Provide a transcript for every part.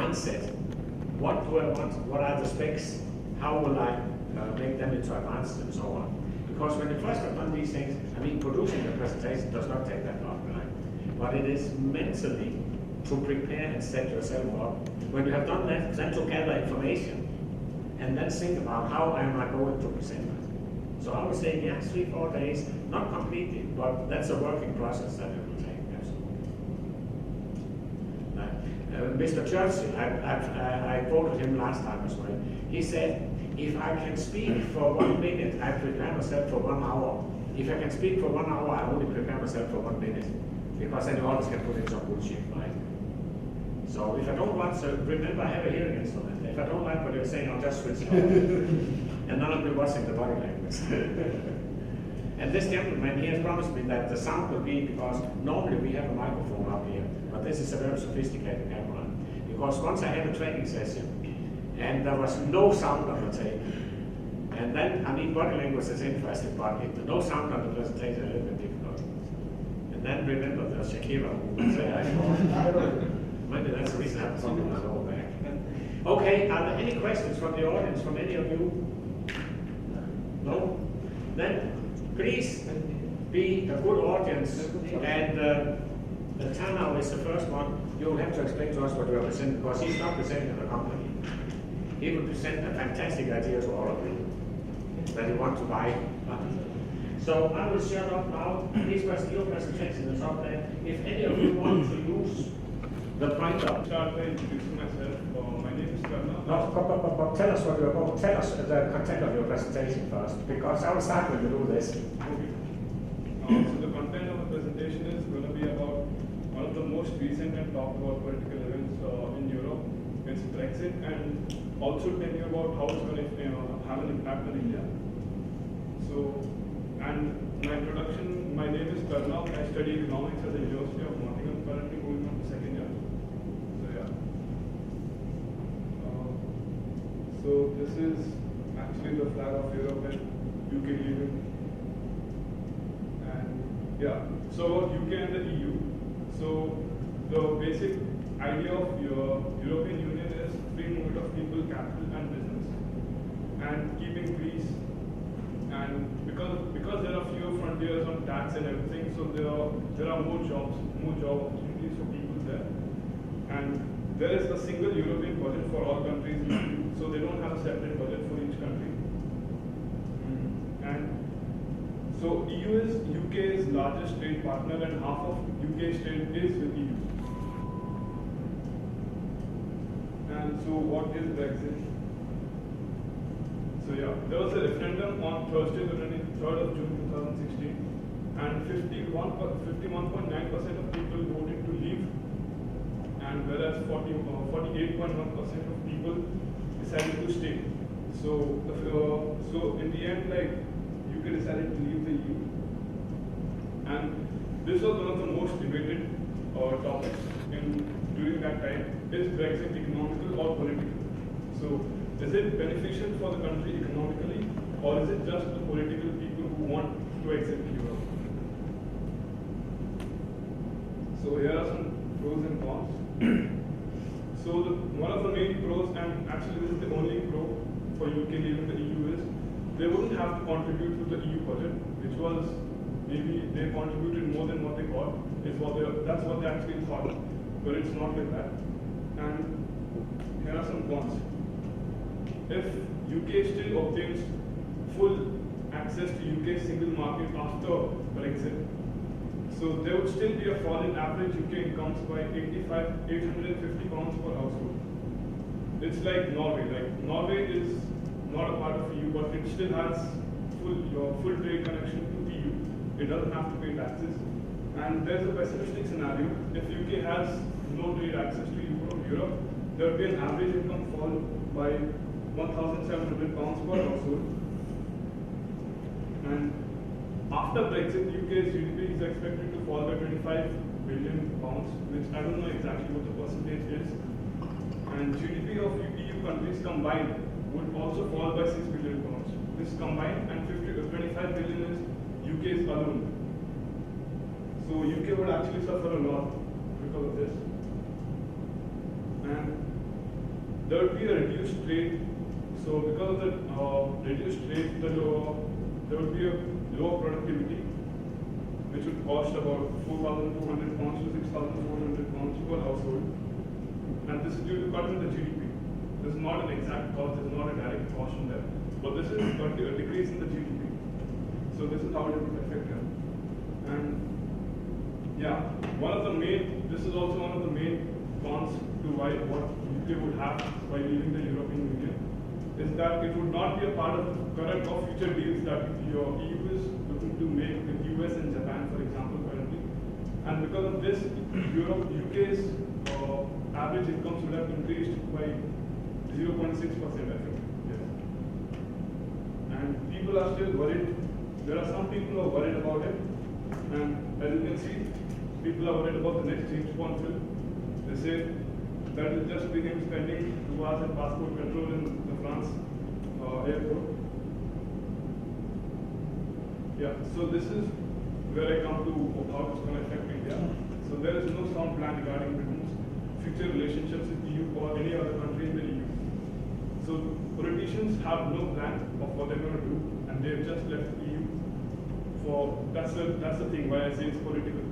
mindset. What do I want? What are the specs? How will I make them into advanced and so on? Because when you first have done these things, I mean, producing a presentation does not take that long, right? But it is mentally to prepare and set yourself up. When you have done that, then to gather information and then think about how am I going to present it. So I would say, yeah, 3-4 days, not completely, but that's a working process that it will take. Mr. Churchill, I quoted him last time as well. He said, if I can speak for 1 minute, I prepare myself for 1 hour. If I can speak for 1 hour, I only prepare myself for 1 minute. Because then you always can put in some bullshit, right? So if I don't want to, remember I have a hearing instrument. If I don't like what you're saying, I'll just switch it off. And none of you watching the body language. And this gentleman, he has promised me that the sound will be, because normally we have a microphone up here, but this is a very sophisticated camera. Because once I had a training session, and there was no sound on the tape, and then, I mean, body language is interesting, but no sound on the presentation is a little bit difficult. And then remember the Shakira movement there, I thought, maybe that's the reason I have something on my lower back. Okay, are there any questions from the audience, from any of you? No? Then, please be a good audience, and the Tanau is the first one. You'll have to explain to us what you are presenting, because he's not presenting the company. He will present a fantastic idea to all of you that you want to buy. So I will shut up now. Please, your presentation is up there. If any of you want to use the pointer. Start by introducing myself. My name is Karna. No, but tell us what you're about. Tell us the content of your presentation first, because I will start when you do this. Okay. So the content of the presentation is going to be about one of the most recent and talked about political events in Europe. It's Brexit, and also tell you about how it's going to have an impact on India. So, and my introduction, my name is Karna. I study economics at the University of Nottingham, currently going on to second year. So yeah. So this is actually the flag of Europe and UK leaving. And yeah, so about UK and the EU. So the basic idea of your European Union is free movement of people, capital and business, and keeping peace. And because there are fewer frontiers on tax and everything, so there are more job opportunities for people there. And there is a single European budget for all countries in the EU, so they don't have a separate budget for each country. And so EU is UK's largest trade partner, and half of UK's trade is with EU. And so what is Brexit? So yeah, there was a referendum on Thursday, the 23rd of June 2016, and 51.9% of people voted to leave, and whereas 48.1% of people decided to stay. So in the end, like, UK decided to leave the EU, and this was one of the most debated topics during that time. Is Brexit economical or political? So is it beneficial for the country economically, or is it just the political people who want to exit Europe? So here are some pros and cons. So one of the main pros, and actually this is the only pro for UK leaving the EU, is they wouldn't have to contribute to the EU budget, which was maybe they contributed more than what they got. That's what they actually thought, but it's not like that. And here are some cons. If UK still obtains full access to UK's single market after Brexit, so there would still be a fall in average UK incomes by £850 per household. It's like Norway. Like, Norway is not a part of EU, but it still has your full trade connection to EU. It doesn't have to pay taxes. And there's a pessimistic scenario. If UK has no trade access to Europe, there will be an average income fall by £1,700 per household. And after Brexit, UK's GDP is expected to fall by £25 billion, which I don't know exactly what the percentage is. And GDP of EU countries combined would also fall by £6 billion. This combined, and 25 billion is UK's alone. So UK would actually suffer a lot because of this. And there would be a reduced trade. So because of the reduced trade, there would be a lower productivity, which would cost about 4,200 pounds to 6,400 pounds per household. And this is due to cut in the GDP. This is not an exact cost, this is not a direct cost on there. But this is a decrease in the GDP. So this is how it would affect them. And yeah, this is also one of the main cons to what UK would have by leaving the European Union, is that it would not be a part of current or future deals that your EU is looking to make with US and Japan, for example, currently. And because of this, UK's average incomes would have increased by 0.6%, I think. Yes. And people are still worried. There are some people who are worried about it. And as you can see, people are worried about the next James Bond film. They say that will just be him spending 2 hours at passport control in the France airport. Yeah, so this is where I come to how it's going to affect India. So there is no sound plan regarding Britain's future relationships with EU or any other country in the EU. So politicians have no plan of what they're going to do, and they've just left the EU. That's the thing why I say it's political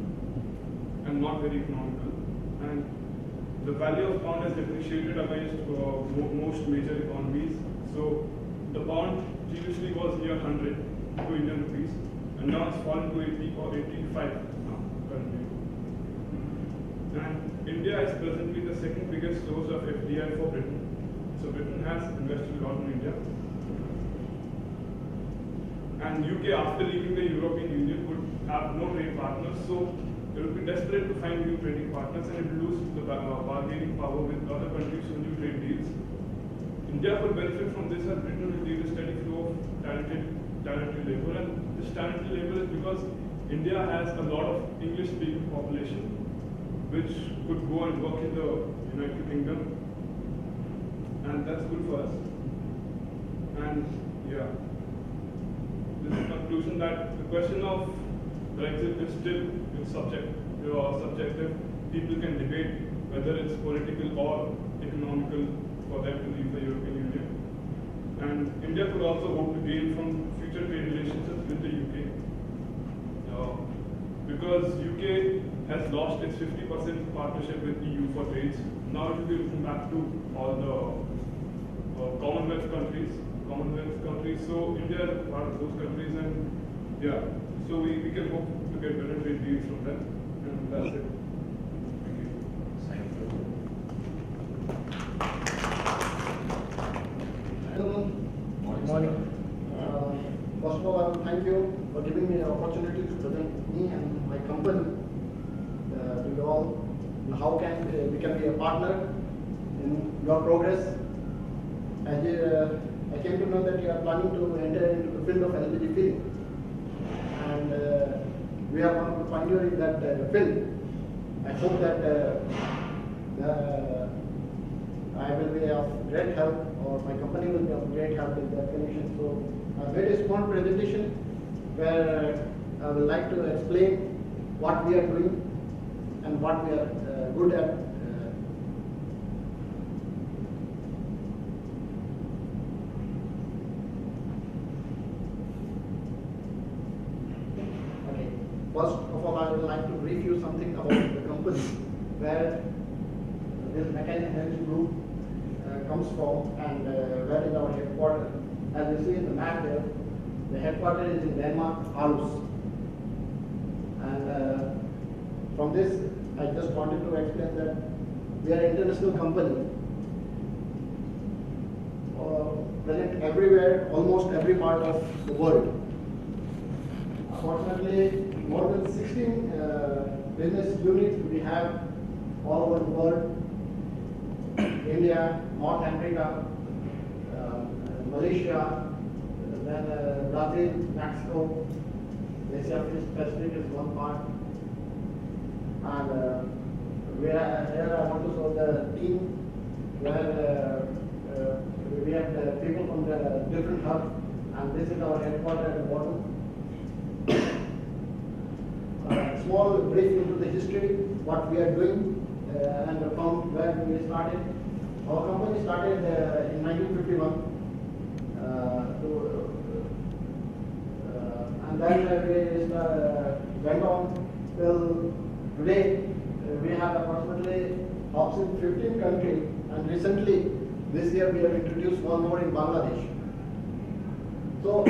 and not very economical. And the value of pound has depreciated against most major economies. So the pound previously was near 100 to Indian rupees, and now it's fallen to 80 or 85 now currently. And India is presently the second biggest source of FDI for Britain. So Britain has invested a lot in India. And UK, after leaving the European Union, would have no trade partners, so it would be desperate to find new trading partners, and it would lose the bargaining power with other countries for new trade deals. India would benefit from this, as Britain will lead a steady flow of talented labor, and this talented labor is because India has a lot of English-speaking population, which could go and work in the United Kingdom, and that's good for us. And yeah. This is the conclusion that the question of Brexit is still subjective. People can debate whether it's political or economical for them to leave the European Union. And India could also hope to gain from future trade relationships with the UK. Because UK has lost its 50% partnership with EU for trades. Now it will be looking back to all the Commonwealth countries. So India is part of those countries, and yeah, so we can hope to get better trade deals from them, and that's it. Thank you. Good morning. First of all, I will thank you for giving me the opportunity to present me and my company to you all, and how we can be a partner in your progress. As I came to know that you are planning to enter into the field of LPG filling, and we are one of the pioneers in that field. I hope that I will be of great help, or my company will be of great help in that connection. So I made a small presentation where I would like to explain what we are doing and what we are good at. First of all, I would like to brief you something about the company, where this Mechanical Energy Group comes from, and where is our headquarters. As you see in the map there, the headquarters is in Denmark, Aarhus. And from this, I just wanted to explain that we are an international company, present everywhere, almost every part of the world. Unfortunately, more than 16 business units we have all over the world: India, North America, Malaysia, then Brazil, Mexico, Asia Pacific is one part. And here I want to show the team where we have the people from the different hubs, and this is our headquarters at the bottom. Small brief into the history, what we are doing, and from where we started. Our company started in 1951, and then we went on till today. We have approximately hops in 15 countries, and recently this year we have introduced one more in Bangladesh. So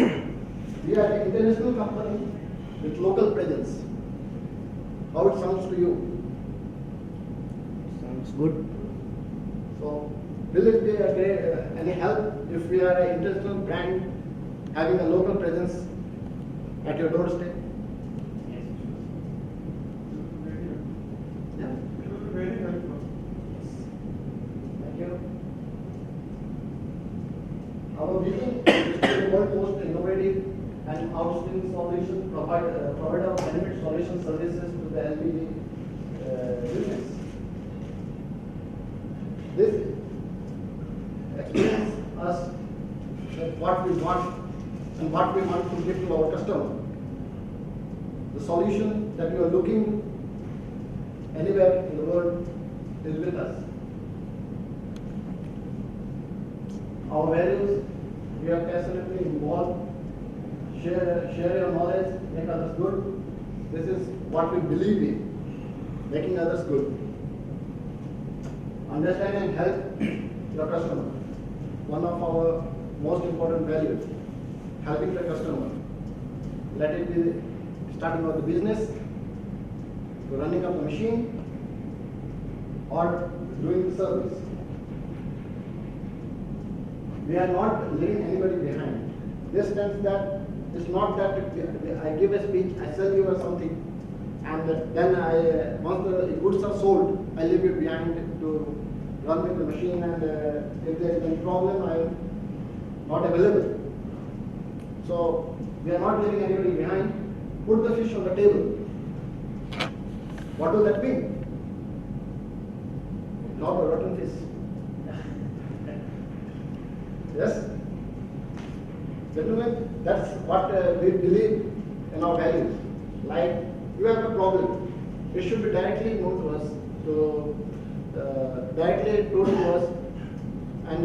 we are an international company with local presence. How it sounds to you? Sounds good. So will it be a great, any help if we are an international brand having a local presence at your doorstep? Yes. Yeah. It will be very helpful. Thank you. Our vision is to be the world's most innovative and outstanding solution provider of benefit solution services to the LPG business. This explains us that what we want and what we want to give to our customer. The solution that you are looking anywhere in the world is with us. Our values, we are passionately involved, share your knowledge, make others good. This is what we believe in, making others good. Understand and help your customer. One of our most important values, helping the customer. Let it be starting of the business, to running of the machine, or doing the service. We are not leaving anybody behind. This means that it's not that I give a speech, I sell you something, and then once the goods are sold, I leave you behind to run with the machine, and if there is any problem, I am not available. So we are not leaving anybody behind. Put the fish on the table. What does that mean? Not a rotten fish. Yes? Gentlemen, that's what we believe in our values. Like, you have a problem, it should be directly known to us, directly told to us, and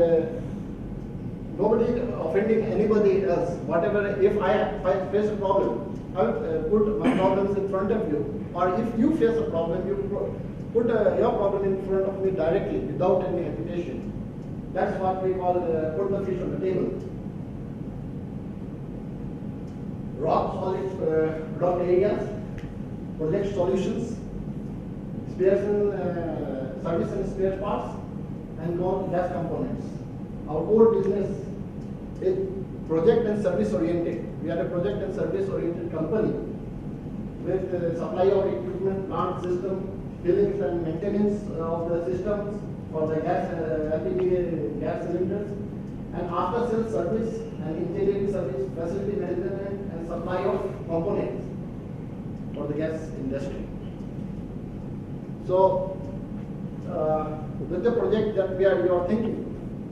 nobody offending anybody else. Whatever, if I face a problem, I will put my problems in front of you. Or if you face a problem, you put your problem in front of me directly, without any hesitation. That's what we call put the fish on the table. Rock solid block areas, project solutions, spares and service and spare parts, and gas components. Our core business is project and service oriented. We are a project and service oriented company with supply of equipment, plant system, fillings and maintenance of the systems for the gas LPG gas cylinders, and after sales service and engineering service, facility management and supply of components for the gas industry. So with the project that you are thinking,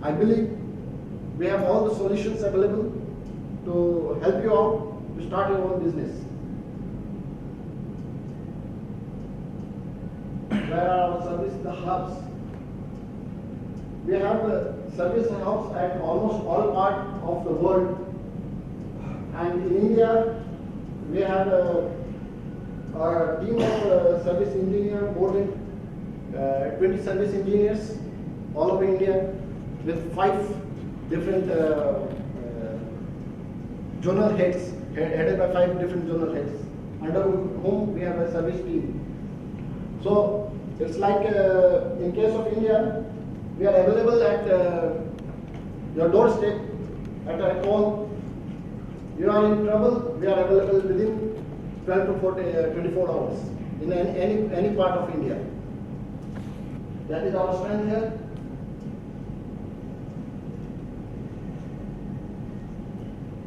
I believe we have all the solutions available to help you out to start your own business. Where are our service hubs? We have service hubs at almost all parts of the world. And in India, we have our team of service engineers, more than 20 service engineers all over India, with 5 different zonal heads, headed by 5 different zonal heads, under whom we have a service team. So it's like in case of India, we are available at your doorstep, at a call. You are in trouble, we are available within 12 to 24 hours in any part of India. That is our strength here.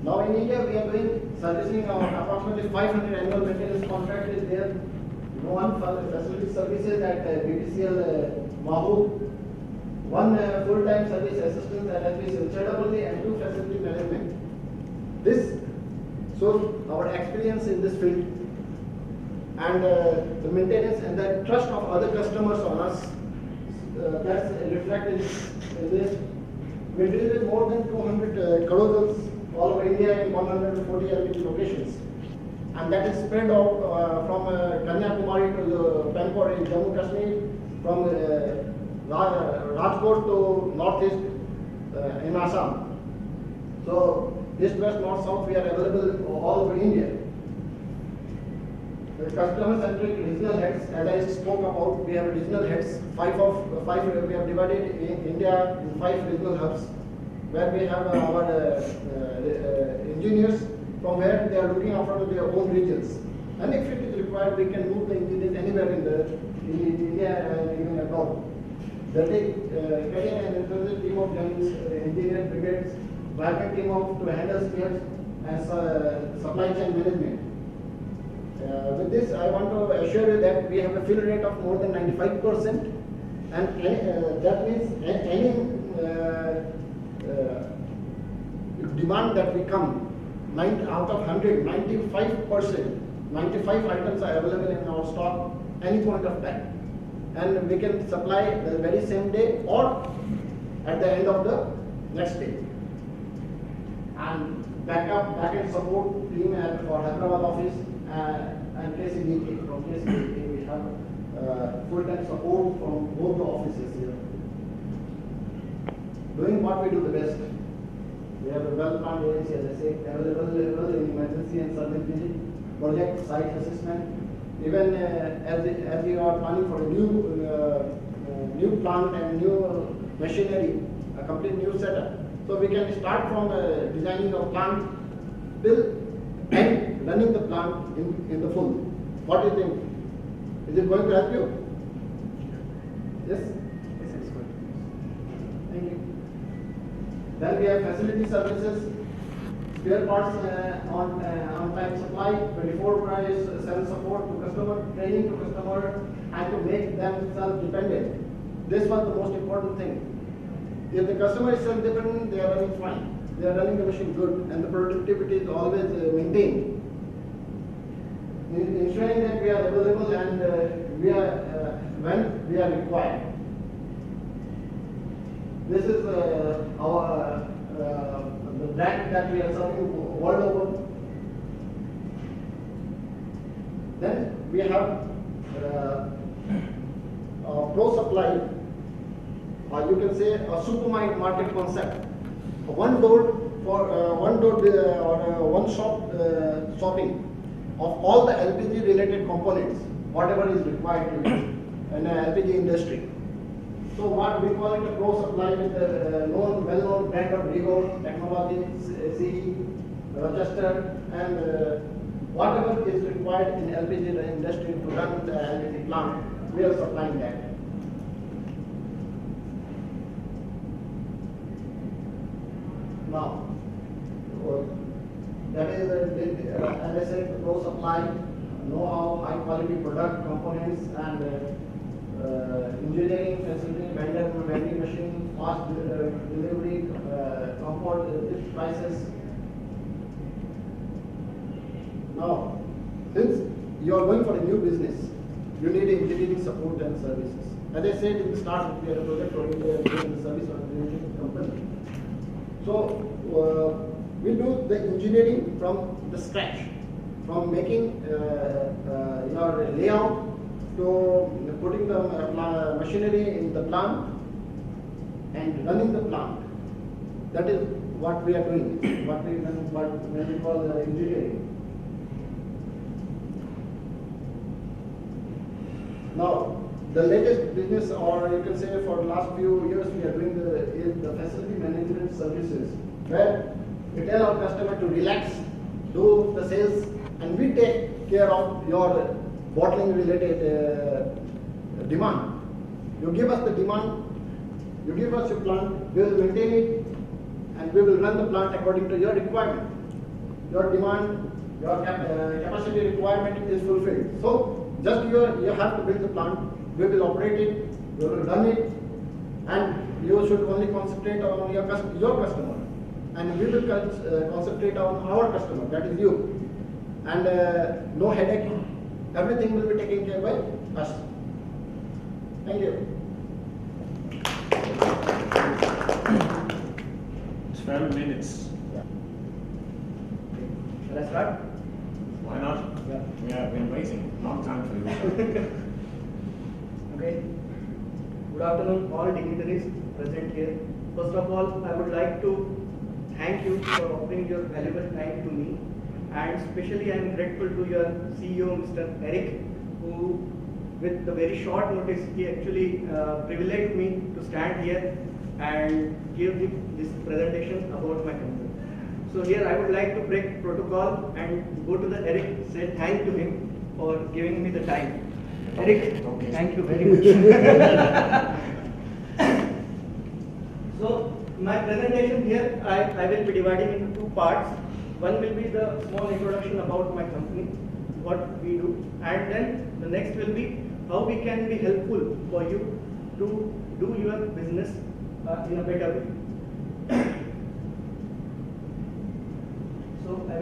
Now in India, we are doing servicing approximately 500 annual maintenance contract is there. One facility services at BPCL Mahu, 1 full-time service assistant at LPC and 2 facility management. This shows our experience in this field and the maintenance and the trust of other customers on us that's reflected in this. We deal with more than 200 carousels all over India in 140 LPG locations. And that is spread out from Kanyakumari to the Pampore in Jammu Kashmir, from Rajkot to northeast in Assam. So east, west, north, south, we are available all over India. The customer-centric regional heads, as I spoke about, we have regional heads. Five we have divided in India in 5 regional hubs, where we have our engineers from where they are looking after their own regions. And if it is required, we can move the engineers anywhere in India and even abroad. The career and intelligent team of engineering brigades, vibrant team of to handle spares and supply chain management. With this, I want to assure you that we have a fill rate of more than 95%, and that means any demand that we come, 9 out of 100, 95%, 95 items are available in our stock any point of time, and we can supply the very same day or at the end of the next day. And back-end support team for Hyderabad office and KCDK. From KCDK we have full-time support from both the offices here. Doing what we do the best. We have a well-planned agency, as I say, available in emergency and service visit, project site assessment. Even as we are planning for a new plant and new machinery, a complete new setup. So we can start from designing a plant till and running the plant in the full. What do you think? Is it going to help you? Yes? Yes, it's good. Thank you. Then we have facility services, spare parts on time supply, 24/7 support to customer, training to customer, and to make them self-dependent. This was the most important thing. If the customer is self-dependent, they are running fine. They are running the machine good, and the productivity is always maintained. Ensuring that we are available and we are when we are required. This is our the brand that we are serving world over. Then we have Pro Supply, or you can say a supermarket concept. One door for one shop shopping of all the LPG related components, whatever is required to use in the LPG industry. So what we call it a Pro Supply with the well-known brand of Rigo, Technology, CE, Rochester, and whatever is required in LPG industry to run the LPG plant, we are supplying that. Now, that is, as I said, the Pro Supply, know-how, high-quality product, components, and engineering facility, vending machine, fast delivery, comfort, prices. Now, since you are going for a new business, you need engineering support and services. As I said in the start, we are a project-oriented service-oriented company. So we do the engineering from the scratch, from making your layout to putting the machinery in the plant and running the plant. That is what we are doing. What we call engineering. Now, the latest business, or you can say for the last few years, we are doing the facility management services, where we tell our customer to relax, do the sales, and we take care of your bottling related demand. You give us the demand, you give us your plant, we will maintain it, and we will run the plant according to your requirement. Your demand, your capacity requirement is fulfilled. So just you have to build the plant. We will operate it, we will run it, and you should only concentrate on your customer. And we will concentrate on our customer, that is you. And no headache, everything will be taken care by us. Thank you. 12 minutes. Yeah. Okay. Shall I start? Why not? Yeah. We have been waiting long time for you. Okay. Good afternoon, all dignitaries present here. First of all, I would like to thank you for offering your valuable time to me, and especially I am grateful to your CEO, Mr. Erik, who, with the very short notice, he actually privileged me to stand here and give this presentation about my company. So here I would like to break protocol and go to the Erik, say thank to him for giving me the time. Erik, Okay. thank you very much. So my presentation here, I will be dividing into two parts. One will be the small introduction about my company, what we do, and then the next will be how we can be helpful for you to do your business in a better way. So I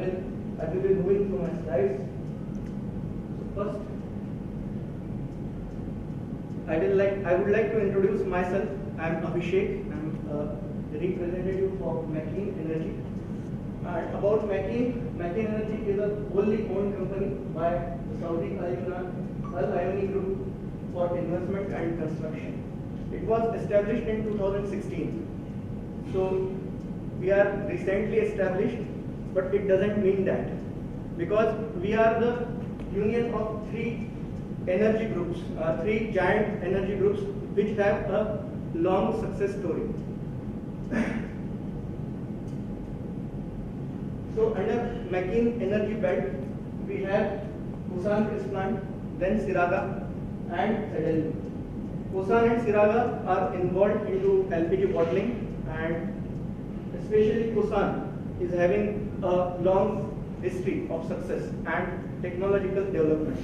will be moving through my slides. So first, I would like to introduce myself. I am Abhishek. I am the representative for McLean Energy. About McLean Energy is a wholly owned company by the Saudi Al-Ayani Group for investment and construction. It was established in 2016. So we are recently established, but it doesn't mean that, because we are the union of three energy groups, three giant energy groups which have a long success story. So under McLean Energy Belt, we have Busan plant, then Siraga and Sedel. Busan and Siraga are involved into LPG bottling, and especially Busan is having a long history of success and technological development.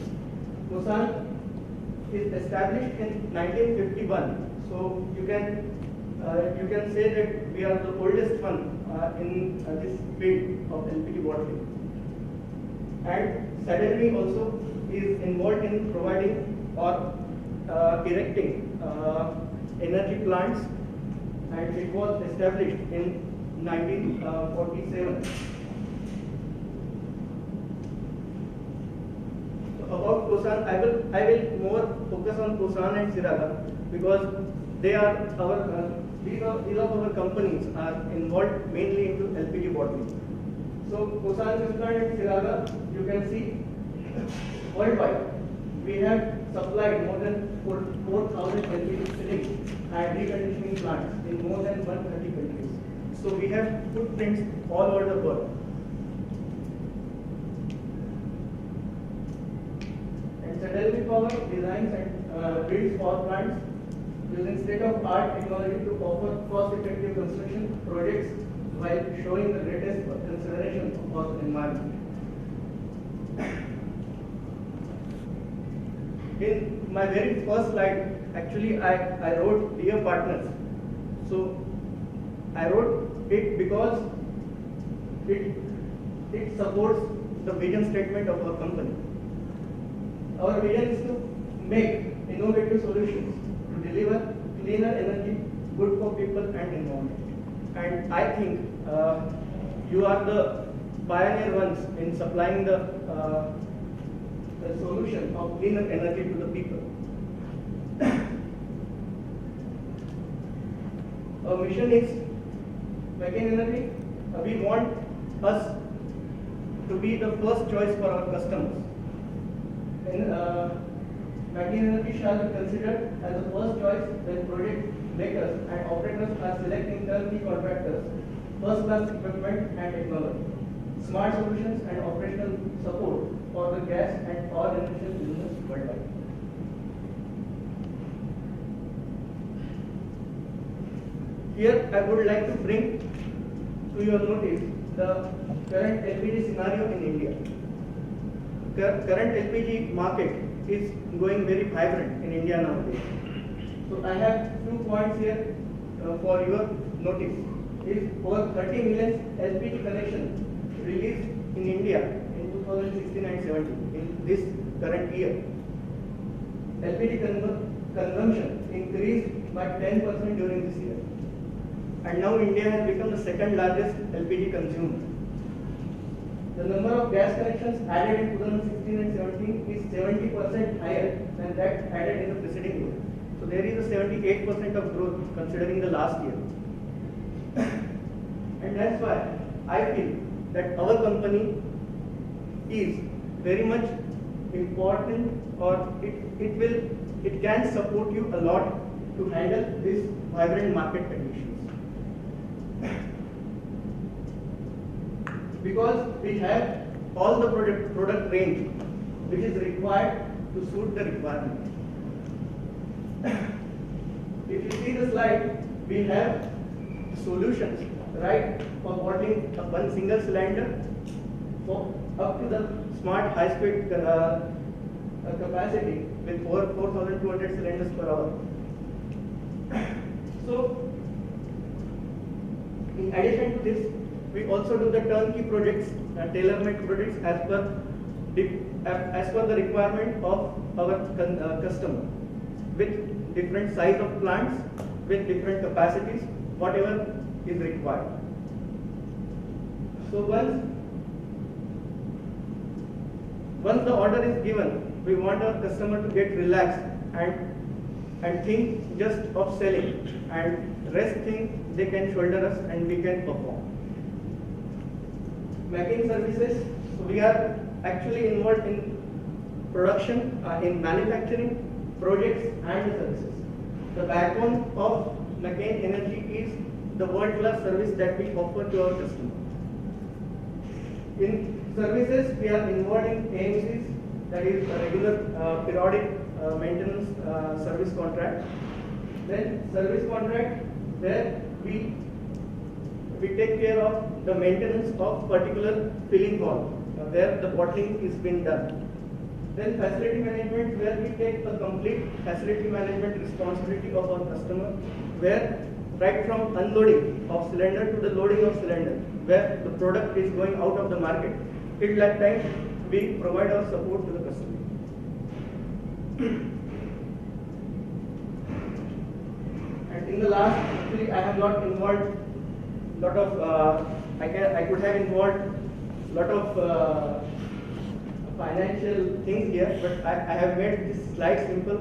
Busan is established in 1951, so you can say that we are the oldest one in this field of LPG bottling. And Saturday also is involved in providing or erecting energy plants, and it was established in 1947. About Busan, I will more focus on Busan and Siraga, because they are these of our companies are involved mainly into LPG bottling. So Busan and Siraga, you can see worldwide we have supplied more than 4,000 LPG filling and reconditioning plants in more than 130 countries. So we have footprints all over the world. Sadelvi Power designs and builds power plants using state-of-art technology to offer cost-effective construction projects while showing the greatest consideration for the environment. In my very first slide, actually I wrote Dear Partners. So I wrote it because it supports the vision statement of our company. Our vision is to make innovative solutions to deliver cleaner energy, good for people and environment. And I think you are the pioneer ones in supplying the solution of cleaner energy to the people. Our mission is McLean Energy. We want us to be the first choice for our customers. McLean Energy shall be considered as the first choice when project makers and operators are selecting turnkey contractors, first-class equipment and technology, smart solutions and operational support for the gas and power generation business worldwide. Here I would like to bring to your notice the current LPG scenario in India. Current LPG market is going very vibrant in India nowadays. So I have 2 points here for your notice. Is over 30 million LPG connections released in India in 2016 and 17 in this current year. LPG consumption increased by 10% during this year. and now India has become the second largest LPG consumer. The number of gas connections added in 2016 and 17 is 70% higher than that added in the preceding year. So there is a 78% of growth considering the last year. And that's why I feel that our company is very much important, or it can support you a lot to handle these vibrant market conditions. Because we have all the product range which is required to suit the requirement. If you see the slide, we have solutions, right, for bottling one single cylinder, so up to the smart high-speed capacity with 4,200 cylinders per hour. So, in addition to this, we also do the turnkey projects, tailor-made projects as per the requirement of our customer, with different size of plants, with different capacities, whatever is required. So once the order is given, we want our customer to get relaxed and think just of selling, and rest thing they can shoulder us and we can perform. Making services, so we are actually involved in production, in manufacturing, projects and services. The backbone of McCain Energy is the world-class service that we offer to our customers. In services, we are involved in AMCs, that is a regular periodic maintenance service contract. Then service contract, where we take care of the maintenance of particular filling valve, where the bottling is being done. Then facility management, where we take a complete facility management responsibility of our customer, where right from unloading of cylinder to the loading of cylinder, where the product is going out of the market, till that time we provide our support to the customer. And in the last, actually I have not involved lot of, I could have involved lot of financial things here, but I have made this slide simple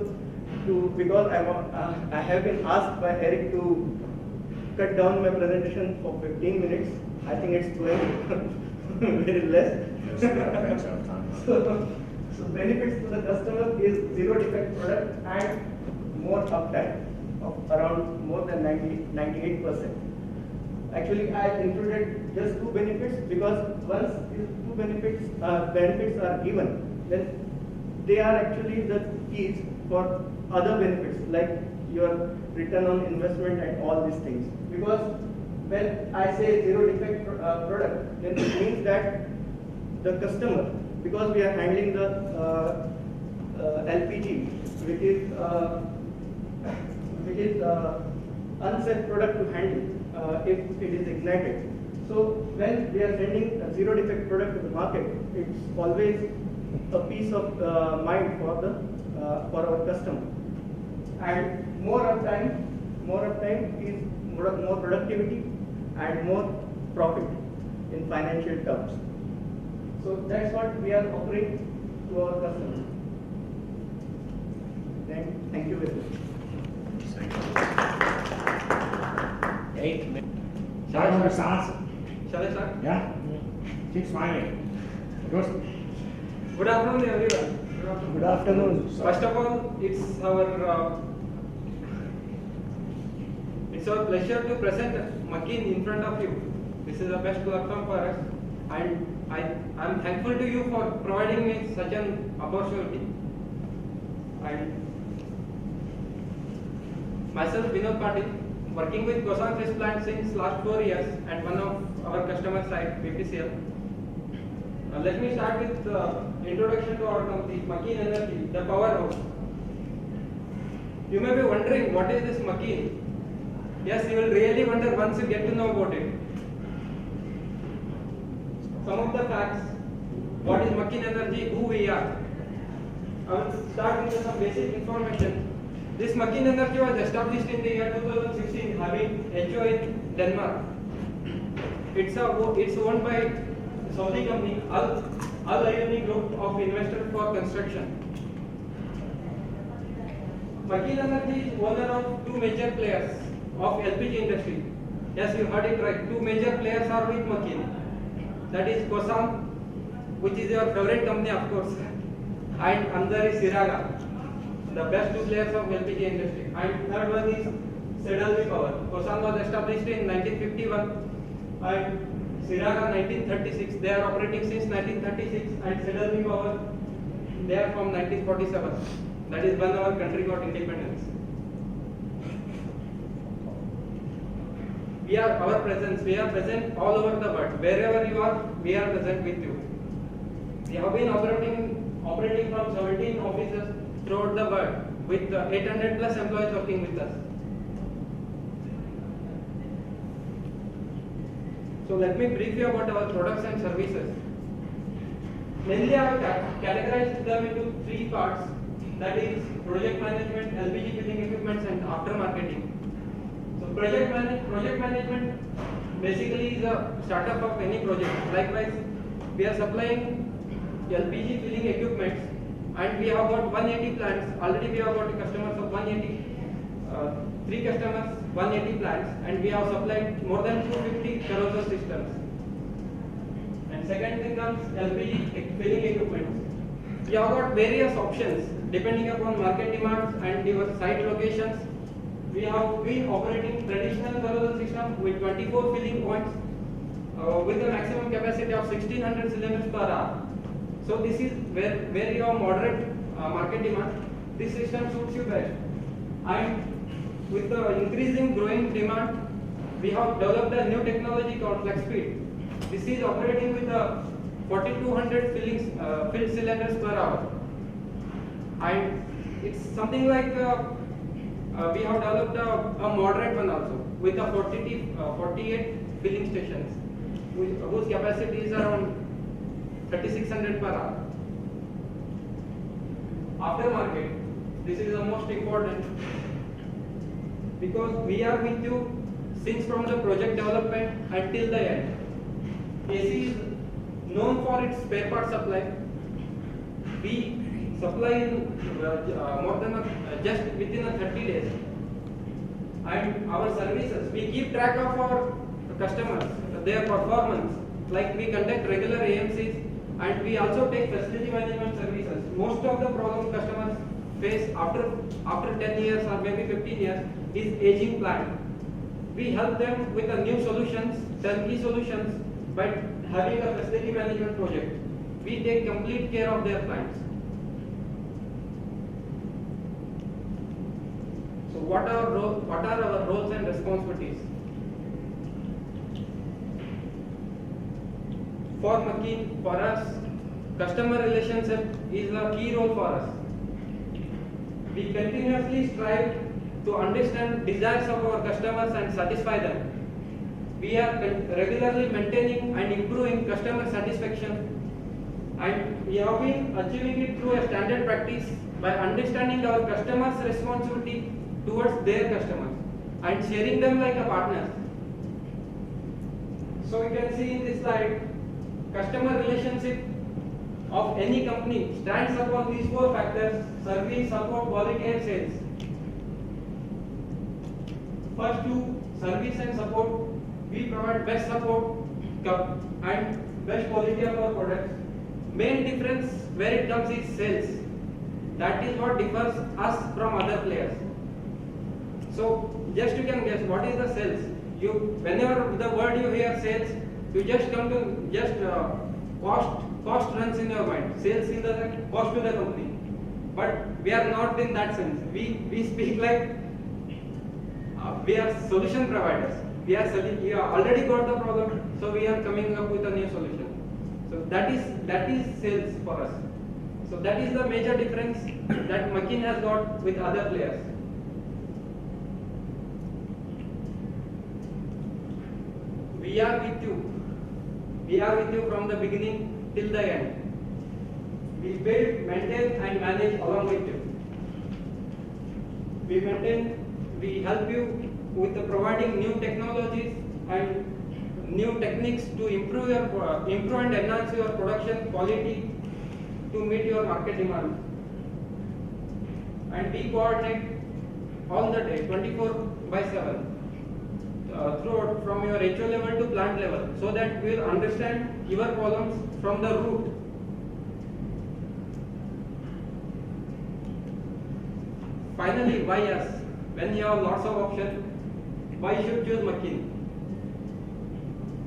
because I have been asked by Erik to cut down my presentation for 15 minutes. I think it's going very less. So benefits to the customer is zero defect product and more uptime of around more than 98%. Actually, I included just two benefits because once these two benefits are given, then they are actually the keys for other benefits like your return on investment and all these things. Because when I say zero defect product, then it means that the customer, because we are handling the LPG, which is unsafe product to handle if it is ignited. So when we are sending a zero defect product to the market, it's always a peace of mind for our customer. And more uptime is more productivity and more profit in financial terms. So that's what we are offering to our customers. Thank you very much. 8 minutes. Shall I start? Shall I start? Yeah? Keep smiling. Good. Good afternoon, everyone. Good afternoon. First of all, it's our pleasure to present McCain in front of you. This is the best platform for us, and I'm thankful to you for providing me such an opportunity. And myself, Vinod Patil, working with Gosang Fish Plant since last 4 years at one of our customer site, BPCL. Let me start with introduction to our company, McCain Energy, the powerhouse. You may be wondering what is this McCain? Yes, you will really wonder once you get to know about it. Some of the facts, what is McCain Energy, who we are. I will start with some basic information. This McCain Energy was established in the year 2016, having HO in Denmark. It's owned by Saudi company Al Ayani Group of investors for construction. Makin Energy is owner of two major players of LPG industry. Yes, you heard it right. Two major players are with Makin. That is Kosam, which is your favorite company, of course, and another is Siraga, the best two players of LPG industry. And third one is Sedalvi Power. Kosam was established in 1951 and Siraga 1936. They are operating since 1936, and Sedalvi Power, they are from 1947. That is when our country got independence. We are present all over the world. Wherever you are, we are present with you. We have been operating from 17 offices throughout the world with 800 plus employees working with us. So let me brief you about our products and services. Mainly I have categorized them into three parts, that is project management, LPG filling equipments and aftermarketing. So project management basically is a startup of any project. Likewise, we are supplying LPG filling equipments and we have got 180 plants. Already we have got customers of 180, 3 customers, 180 plants, and we have supplied more than 250 corrosion systems. And second thing comes LPG filling equipment. We have got various options depending upon market demands and your site locations. We have been operating traditional corrosion system with 24 filling points with a maximum capacity of 1600 cylinders per hour. So this is where you have moderate market demand. This system suits you best. And with the increasing growing demand, we have developed a new technology called flex speed. This is operating with a 4200 filled cylinders per hour. And it's something like we have developed a moderate one also with a 48 filling stations whose capacity is around 3600 per hour. Aftermarket, this is the most important because we are with you since from the project development until the end. AC is known for its spare part supply. We supply in more than just within 30 days. And our services, we keep track of our customers, their performance. Like we conduct regular AMCs and we also take facility management services. Most of the problem customers face after 10 years or maybe 15 years is aging plant. We help them with the new solutions, turnkey solutions by having a facility management project. We take complete care of their plants. So what are our roles and responsibilities? For Makin, for us, customer relationship is a key role for us. We continuously strive to understand desires of our customers and satisfy them. We are regularly maintaining and improving customer satisfaction, and we have been achieving it through a standard practice by understanding our customers' responsibility towards their customers and sharing them like a partner. So you can see in this slide, customer relationship of any company stands upon these 4 factors: service, support, quality and sales. First two, service and support, we provide best support and best quality of our products. Main difference where it comes is sales. That is what differs us from other players. So just you can guess what is the sales. Whenever the word you hear sales, you just come to cost runs in your mind. Sales in the cost to the company. But we are not in that sense. We speak like we are solution providers. We are selling. You have already got the problem, so we are coming up with a new solution. So that is sales for us. So that is the major difference that Makin has got with other players. We are with you. We are with you from the beginning till the end. We build, maintain and manage along with you. We help you with providing new technologies and new techniques to improve and enhance your production quality to meet your market demand. And we coordinate all the day, 24/7, throughout from your HO level to plant level, so that we will understand your problems from the root. Finally, why us? When you have lots of options, why you should choose McKinsey?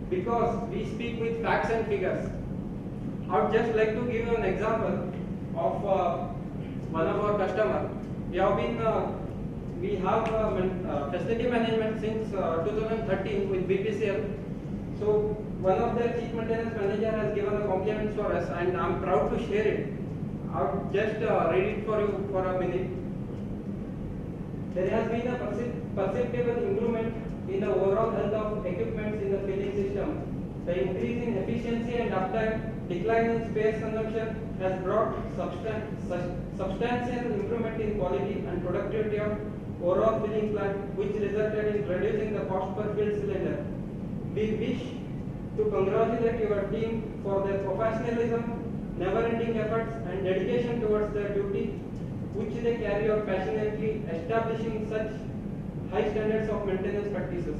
Because we speak with facts and figures. I would just like to give you an example of one of our customers. We have facility management since 2013 with BPCL. So one of their chief maintenance manager has given a compliment for us, and I'm proud to share it. I'll just read it for you for a minute. There has been a perceptible improvement in the overall health of equipment in the filling system. The increase in efficiency and uptime, decline in space consumption has brought substantial improvement in quality and productivity of overall filling plant, which resulted in reducing the cost per filled cylinder. We wish to congratulate your team for their professionalism, never-ending efforts, and dedication towards their duty, which they carry out passionately, establishing such high standards of maintenance practices.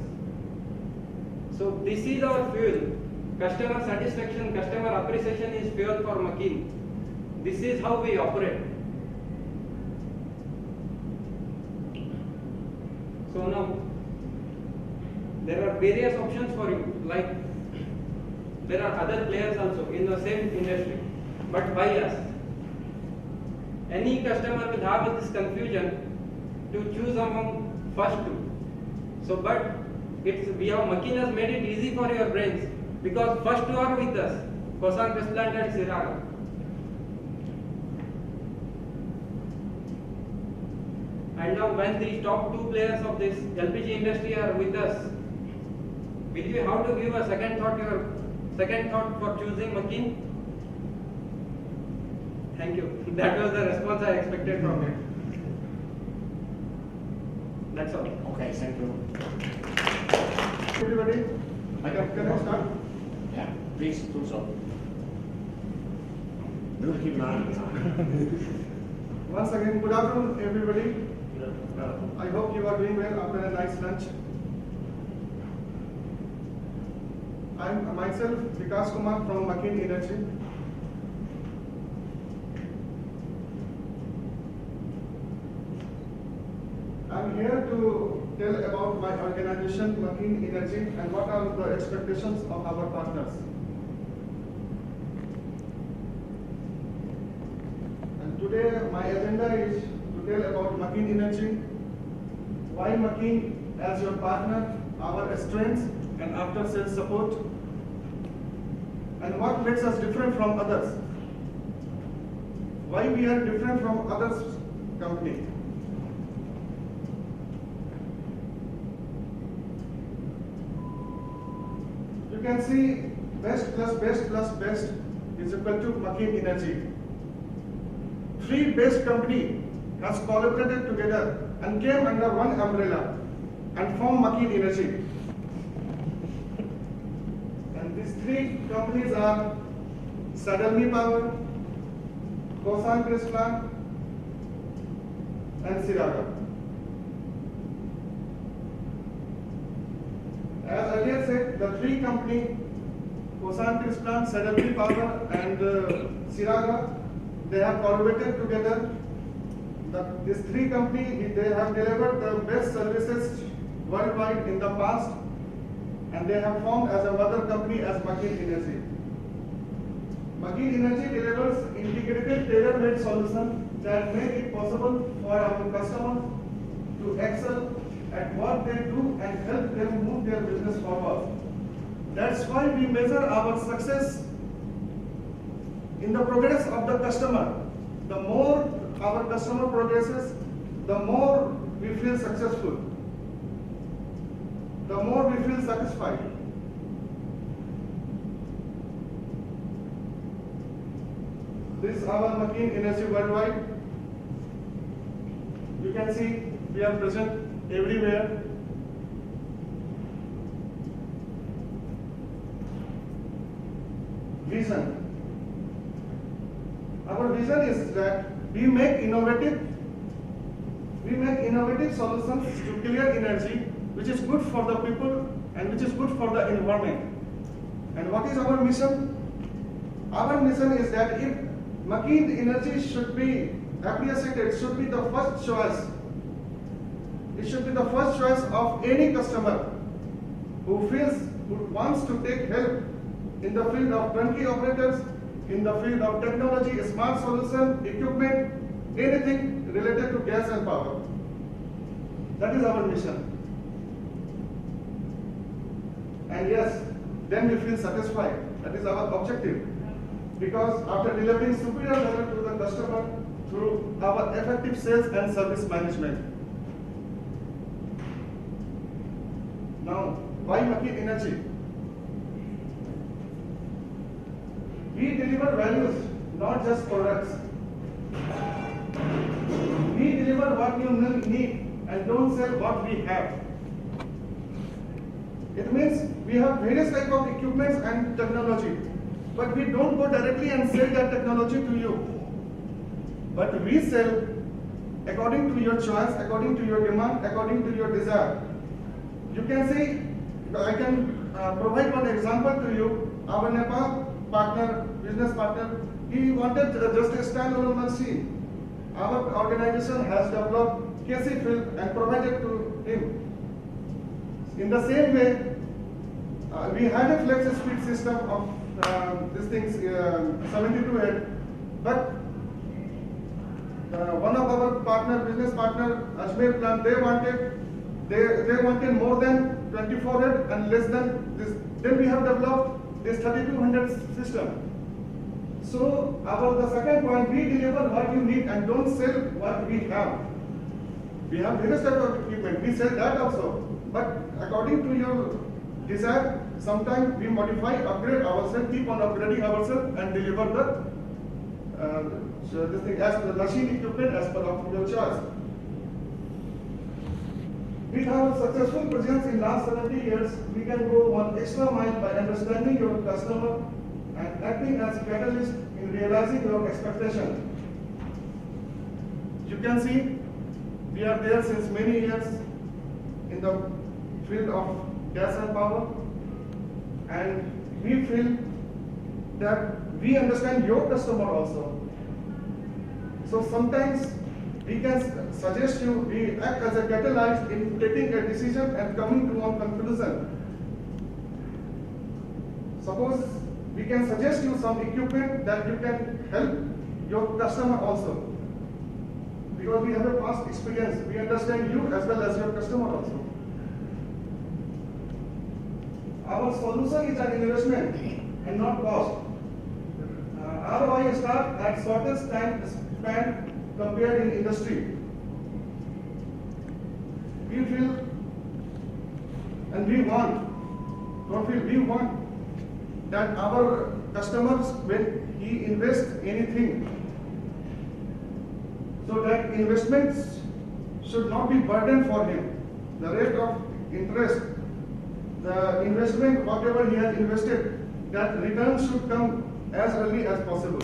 So this is our fuel. Customer satisfaction, customer appreciation is fuel for McKinsey. This is how we operate. So now, there are various options for you, like there are other players also in the same industry, but why us? Any customer will have this confusion to choose among first two. So, but we have McKinsey has made it easy for your brains, because first two are with us, Kosan Press Plant and Siraga. And now when the top two players of this LPG industry are with us, will you have to give a second thought for choosing McKinsey? Thank you. That was the response I expected from you. That's all. Okay, thank you. Everybody, can I start? Yeah, please do so. Do keep an eye on the time. Once again, good afternoon, everybody. I hope you are doing well after a nice lunch. I am myself Vikas Kumar from McKinsey Energy. I am here to tell about my organization, McKinsey Energy, and what are the expectations of our partners. And today, my agenda is to tell about McKinsey Energy, why McKinsey as your partner, our strengths and after-sales support, and what makes us different from others. Why we are different from others company. You can see best plus best plus best is equal to McKinsey Energy. Three best company has collaborated together and came under one umbrella and formed McKinsey Energy. And these three companies are Sadalmi Power, Kosan Press Plant, and Siraga. As earlier said, the three companies, Kosan Press Plant, Sadalmi Power, and Siraga, they have collaborated together. These three companies, they have delivered the best services worldwide in the past, and they have formed as a mother company as McKinsey Energy. McKinsey Energy delivers integrated tailor-made solutions that make it possible for our customers to excel at what they do and help them move their business forward. That's why we measure our success in the progress of the customer. The more our customer progresses, the more we feel successful, the more we feel satisfied. This is our McKinsey Energy worldwide. You can see we are present everywhere. vision. Our vision is that we make innovative solutions to clear energy, which is good for the people and which is good for the environment. And what is our mission? Our mission is that if McKean energy should be appreciated, should be the first choice. It should be the first choice of any customer who wants to take help in the field of turnkey operators, in the field of technology, smart solution, equipment, anything related to gas and power. That is our mission. And yes, then we feel satisfied. That is our objective. Because after delivering superior value to the customer through our effective sales and service management. Now, why McKean Energy? We deliver values, not just products. We deliver what you need and don't sell what we have. It means we have various types of equipments and technology, but we don't go directly and sell that technology to you. But we sell according to your choice, according to your demand, according to your desire. You can see, I can provide one example to you. Our Nepal partner, business partner, he wanted just a standalone machine. Our organization has developed KC field and provided to him. In the same way, we had a flex speed system of these things, 72 head, but one of our business partner, Ajmer plant, they wanted more than 24 head and less than this. Then we have developed this 3200 system. So the second point, we deliver what you need and don't sell what we have. We have various types of equipment. We sell that also. But according to your desire, sometimes we modify, upgrade ourselves, keep on upgrading ourselves and deliver this thing as the machine equipment as per of your choice. With our successful presence in last 70 years, we can go one extra mile by understanding your customer and acting as catalyst in realizing your expectation. You can see we are there since many years in the field of gas and power, and we feel that we understand your customer also. So sometimes we can suggest you, we act as a catalyst in taking a decision and coming to one conclusion. Suppose we can suggest you some equipment that you can help your customer also. Because we have a past experience, we understand you as well as your customer also. Our solution is an investment and not cost. ROI start at shortest time span compared in industry. We feel and we want that our customers, when he invests anything, so that investments should not be burden for him. The rate of interest, the investment, whatever he has invested, that return should come as early as possible.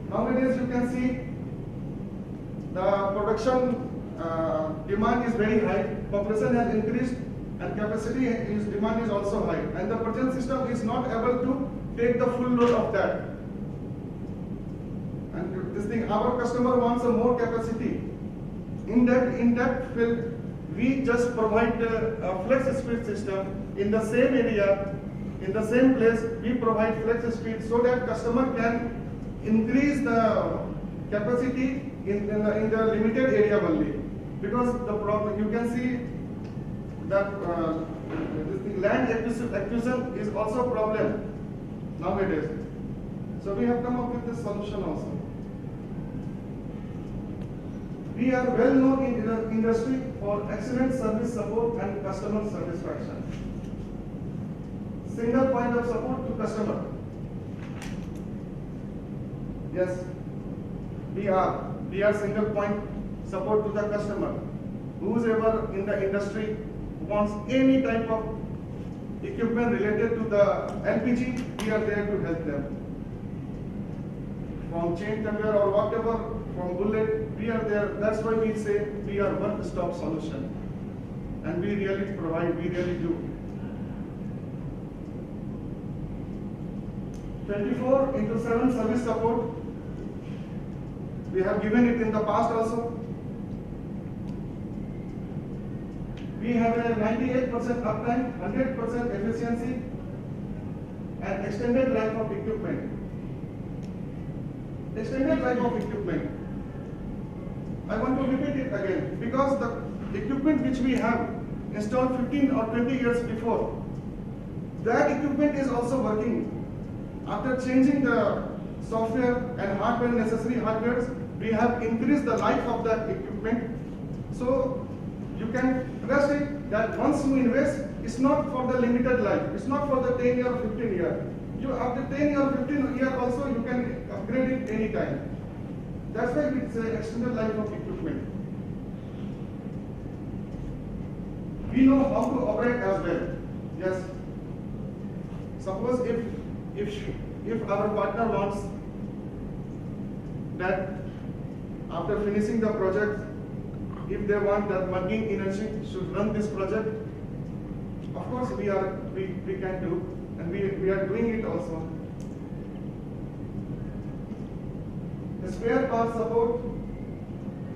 Nowadays you can see the production demand is very high, population has increased and demand is also high, and the production system is not able to take the full load of that. And this thing, our customer wants a more capacity. In that field, we just provide a flex speed system in the same area, in the same place. We provide flex speed so that customer can increase the capacity in the limited area only. Because the problem, you can see that land acquisition is also a problem nowadays. So we have come up with this solution also. We are well known in the industry for excellent service support and customer satisfaction. Single point of support to customer. Yes, we are single point support to the customer. Whoever in the industry wants any type of equipment related to the LPG, we are there to help them. From chain conveyor or whatever, from bullet, we are there. That's why we say we are one-stop solution. And we really provide, we really do. 24/7 service support. We have given it in the past also. We have a 98% uptime, 100% efficiency, and extended life of equipment. Extended life of equipment. I want to repeat it again because the equipment which we have installed 15 or 20 years before, that equipment is also working. After changing the software and hardware, necessary hardware, we have increased the life of that equipment. So you can trust it that once you invest, it's not for the limited life. It's not for the 10 year or 15 year. After 10 year or 15 year also, you can upgrade it anytime. That's why it's an extended life of equipment. We know how to operate as well. Yes. Suppose if our partner wants that after finishing the project, if they want that Magin Energy should run this project, of course we can do, and we are doing it also. The spare part support,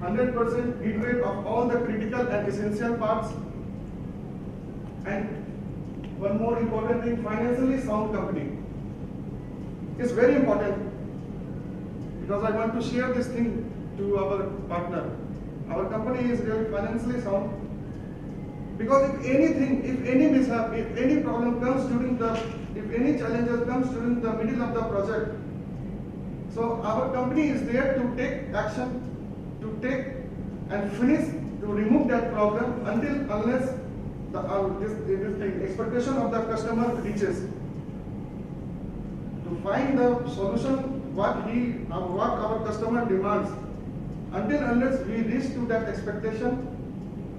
100% hit rate of all the critical and essential parts, and one more important thing, financially sound company. It's very important because I want to share this thing to our partner. Our company is really financially sound because if anything, if any mishap, if any problem comes if any challenges comes during the middle of the project, so our company is there to take action, to take and finish, to remove that problem unless the expectation of the customer reaches. To find the solution what our customer demands. Unless we reach to that expectation,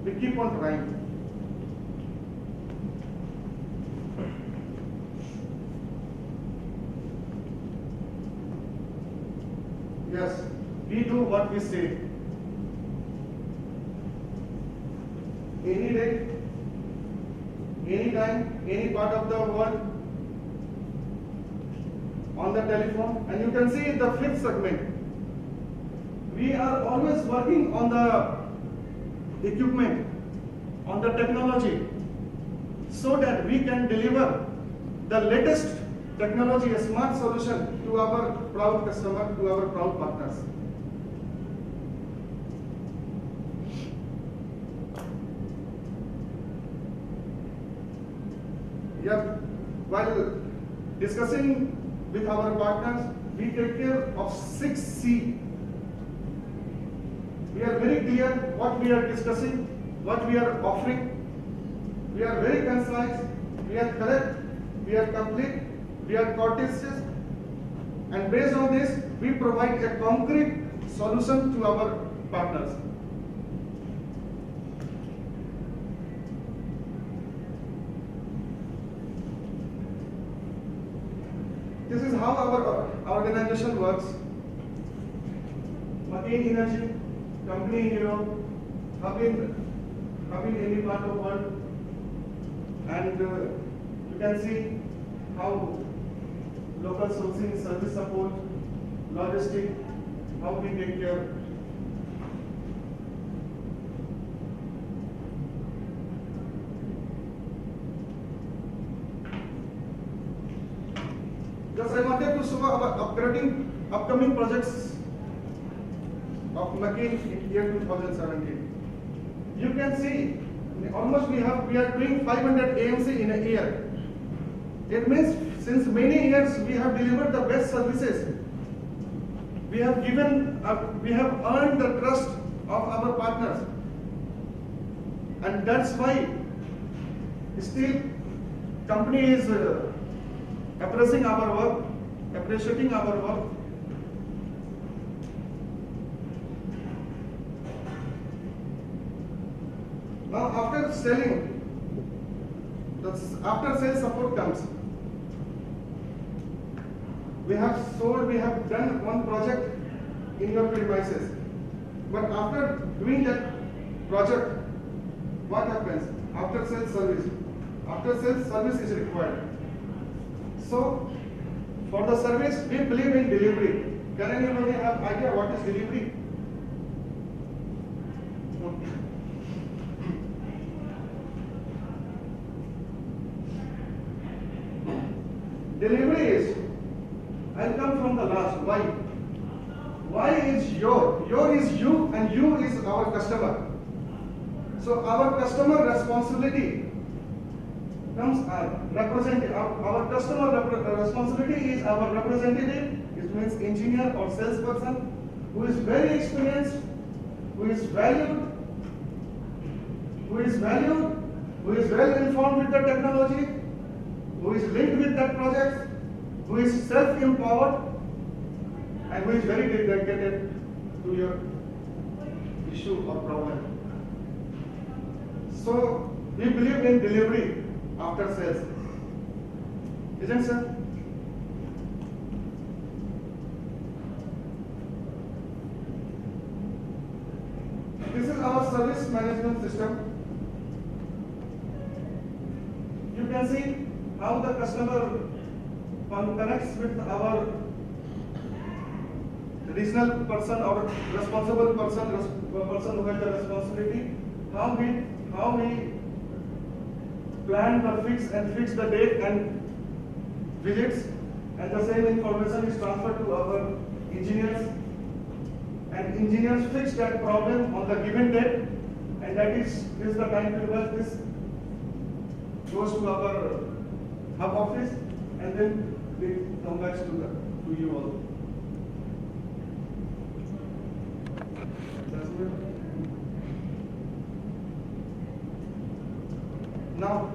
we keep on trying. Yes, we do what we say. Any day, any time, any part of the world, on the telephone, and you can see the fifth segment. We are always working on the equipment, on the technology, so that we can deliver the latest technology, a smart solution to our proud customer, to our proud partners. Yeah, while discussing with our partners, we take care of 6C. We are very clear what we are discussing, what we are offering. We are very concise, we are correct, we are complete, we are courteous, and based on this, we provide a concrete solution to our partners. This is how our organization works. Magin Energy, company in Europe, hub in any part of the world, and you can see how local sourcing, service support, logistic, how we take care. Just I wanted to show our upcoming projects of Magin in year 2017. You can see almost we are doing 500 AMC in a year. It means since many years we have delivered the best services. We have earned the trust of our partners, and that's why still company is appraising our work, appreciating our work. Now after selling the after sales support comes. We have done one project in your premises, but after doing that project, what happens? After sales service is required. So, for the service, we believe in delivery. Can anybody have idea what is delivery? No. Delivery is, I'll come from the last, why? Why is your is you and you is our customer. So our customer responsibility comes representative. Our customer responsibility is our representative. It means engineer or salesperson who is very experienced, who is valued, who is well informed with the technology, who is linked with that project, who is self-empowered, and who is very dedicated to your issue or problem. So we believe in delivery after sales. Isn't it, sir? This is our service management system. You can see how the customer connects with our regional person or responsible person, person who has the responsibility, how we plan the fix the date and visits, and the same information is transferred to our engineers, and engineers fix that problem on the given date, and that is the timetable. This goes to our hub office, and then we come back to you all. Now,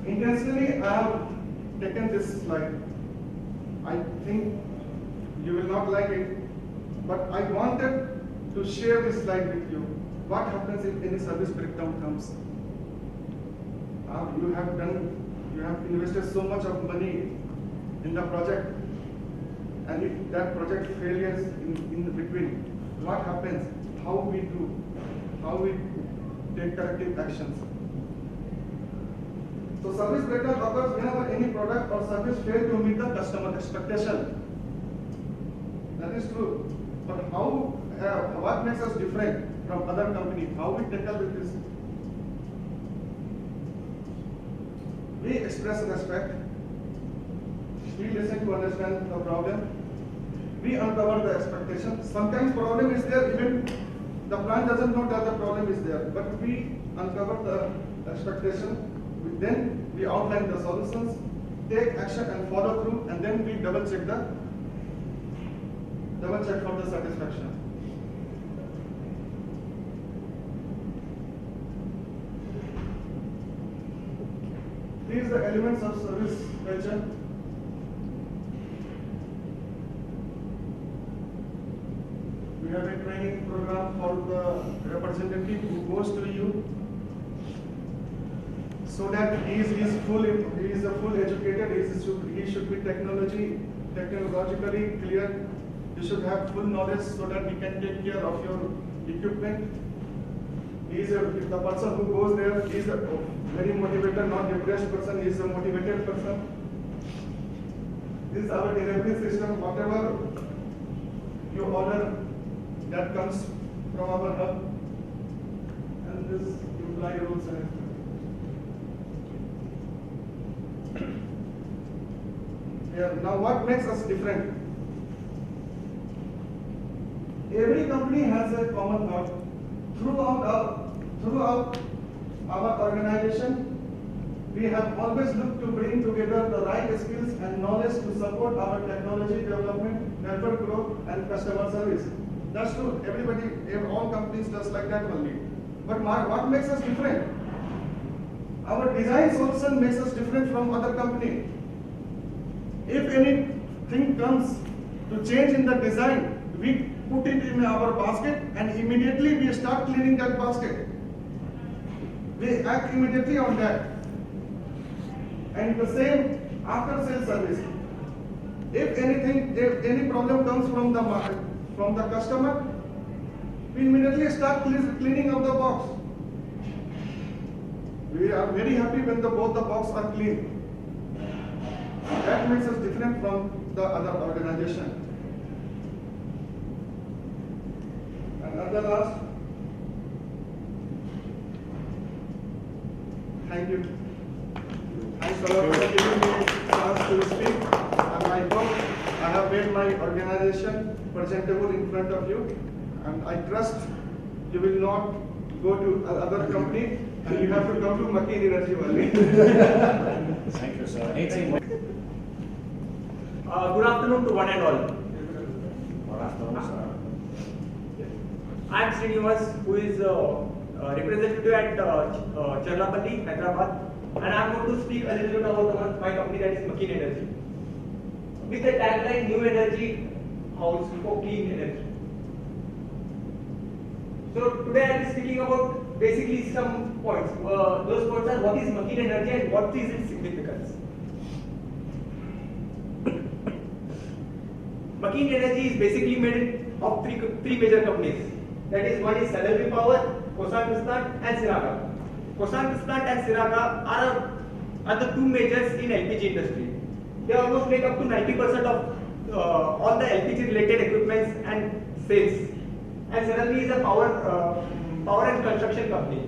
intentionally I have taken this slide. I think you will not like it, but I wanted to share this slide with you. What happens if any service breakdown comes? You have invested so much of money in the project, and if that project failures in the between, what happens? How we take corrective actions. So service breakdown occurs whenever any product or service fails to meet the customer expectation. That is true. But what makes us different from other companies? How we tackle with this? We express respect. We listen to understand the problem. We uncover the expectation. Sometimes problem is there, even the plant doesn't know that the problem is there, but we uncover the expectation. Then we outline the solutions, take action and follow through, and then we double check for the satisfaction. These are the elements of service culture. We have a training program for the representative who goes to you, so that he is fully educated. He should be technologically clear. You should have full knowledge so that he can take care of your equipment. The person who goes there is a very motivated, not depressed person. He is a motivated person. This is our delivery system. Whatever you order, that comes from our hub, and this imply rules and now what makes us different? Every company has a common hub. Throughout our organization, we have always looked to bring together the right skills and knowledge to support our technology development, network growth, and customer service. That's true. All companies does like that only. But what makes us different? Our design solution makes us different from other companies. If anything comes to change in the design, we put it in our basket and immediately we start cleaning that basket. we act immediately on that. And the same after sales service. If any problem comes from the market, from the customer, we immediately start cleaning up the box. We are very happy when both the boxes are clean. That makes us different from the other organization. And at the last, thank you. Thanks a lot for giving me a chance to speak. And I hope I have made my organization presentable in front of you. And I trust you will not go to other company and you have to come to McKean Energy only. Thank you, sir. 18 Good afternoon to one and all. Good afternoon, sir. I am Srinivas, who is representative at Charlapalli, Hyderabad, and I am going to speak a little bit about my company, that is McKean Energy. With the tagline New Energy House for Clean Energy. So today I am speaking about basically some points. Those points are what is McKean Energy and what is its significance. McKean Energy is basically made of three major companies. That is, one is Sadalvi Power, Kosan Kristan and Siraga. Kosan Kristan and Siraga are the two majors in LPG industry. They almost make up to 90% of all the LPG related equipments and sales. And Sadalvi is a power and construction company.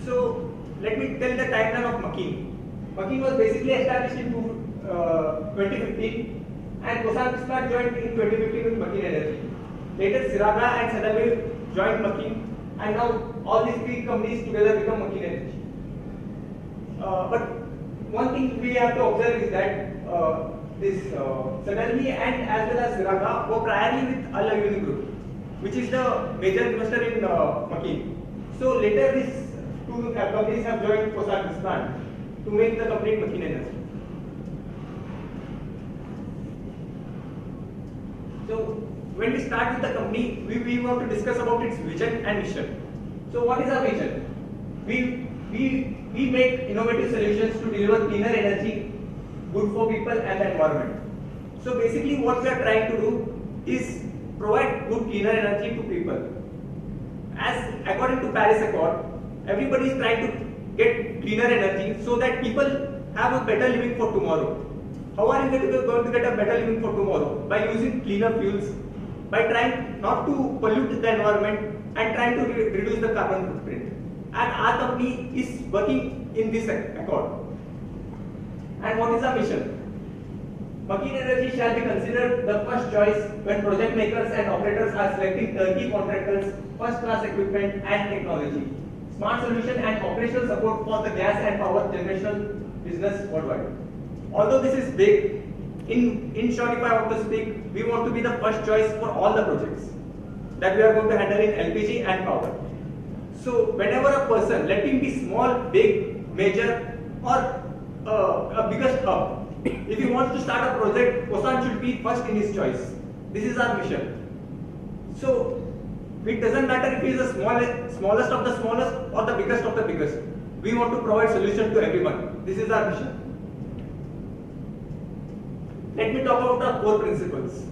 So let me tell the timeline of McKean. McKean was basically established in 2015 and Kosan Kristan joined in 2015 with McKean Energy. Later Siraga and Sadalvi joined McKean and now all these three companies together become McKean Energy. But one thing we have to observe is that this Sadalvi and as well as Siraga were priorly with Al Ayuni Group, which is the major investor in McKean. So later these two companies have joined Kosan Kristan to make the complete McKean Energy. So when we start with the company, we want to discuss about its vision and mission. So what is our vision? We make innovative solutions to deliver cleaner energy, good for people and the environment. So basically what we are trying to do is provide good cleaner energy to people. As according to Paris Accord, everybody is trying to get cleaner energy so that people have a better living for tomorrow. How are you going to get a better living for tomorrow? By using cleaner fuels, by trying not to pollute the environment and trying to reduce the carbon footprint. And our company is working in this accord. And what is our mission? McKean Energy shall be considered the first choice when project makers and operators are selecting turnkey contractors, first-class equipment and technology, smart solution and operational support for the gas and power generation business worldwide. Although this is big, in short, if I want to speak, we want to be the first choice for all the projects that we are going to handle in LPG and power. So whenever a person, let him be small, big, major or a biggest hub, if he wants to start a project, Kosan should be first in his choice. This is our mission. So it doesn't matter if he is the smallest of the smallest or the biggest of the biggest. We want to provide solution to everyone. This is our mission. Let me talk about our core principles.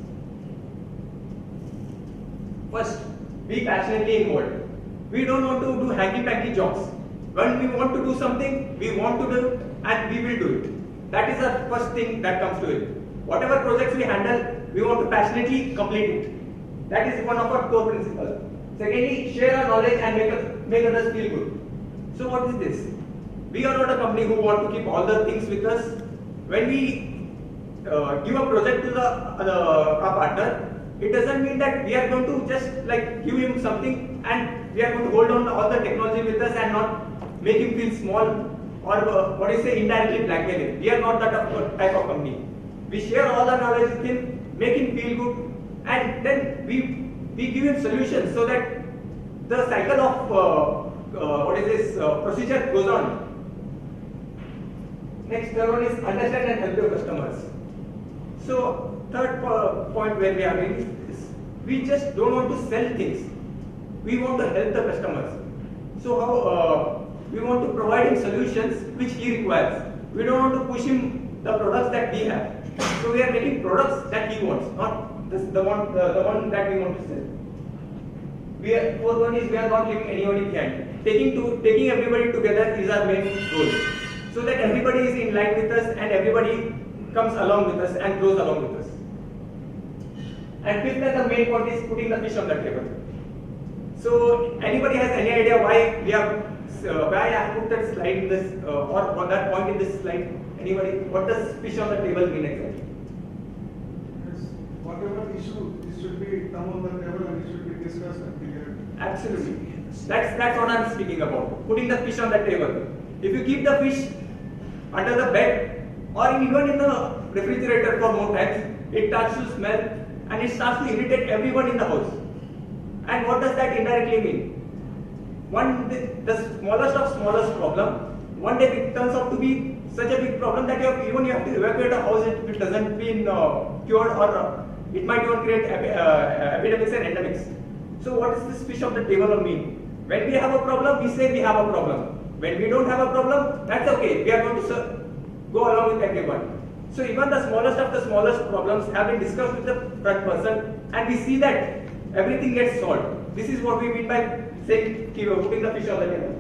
First, be passionately involved. We don't want to do hanky-panky jobs. When we want to do something, we want to do it and we will do it. That is the first thing that comes to it. Whatever projects we handle, we want to passionately complete it. That is one of our core principles. Secondly, share our knowledge and make others feel good. So what is this? We are not a company who want to keep all the things with us. When we give a project to our partner, it doesn't mean that we are going to just like give him something and we are going to hold on to all the technology with us and not make him feel small or indirectly blackmail him. We are not that type of company. We share all our knowledge with him, make him feel good, and then we give him solutions so that the cycle of procedure goes on. Next, third one is understand and help your customers. So third point where we are in is we just don't want to sell things. We want to help the customers. So how we want to provide him solutions which he requires. We don't want to push him the products that we have. So we are making products that he wants, not the one that we want to sell. Fourth one is we are not leaving anybody behind. Taking everybody together is our main goal, so that everybody is in line with us and everybody comes along with us and grows along with us. And fifth and the main point is putting the fish on the table. So anybody has any idea why I have put that slide in this or that point in this slide? Anybody? What does fish on the table mean exactly? Whatever issue, this should be come on the table and it should be discussed and cleared. Absolutely. That's what I'm speaking about. Putting the fish on the table. If you keep the fish under the bed or even in the refrigerator for more times, it starts to smell and it starts to irritate everyone in the house. And what does that indirectly mean? The smallest of smallest problem, one day it turns out to be such a big problem that you have to evacuate a house if it doesn't been cured, or it might even create epidemics and endemics. So what does this fish on the table mean? When we have a problem, we say we have a problem. When we don't have a problem, that's okay. We are going to go along with everyone. So even the smallest of the smallest problems have been discussed with the front person, and we see that everything gets solved. This is what we mean by saying putting the fish on the table.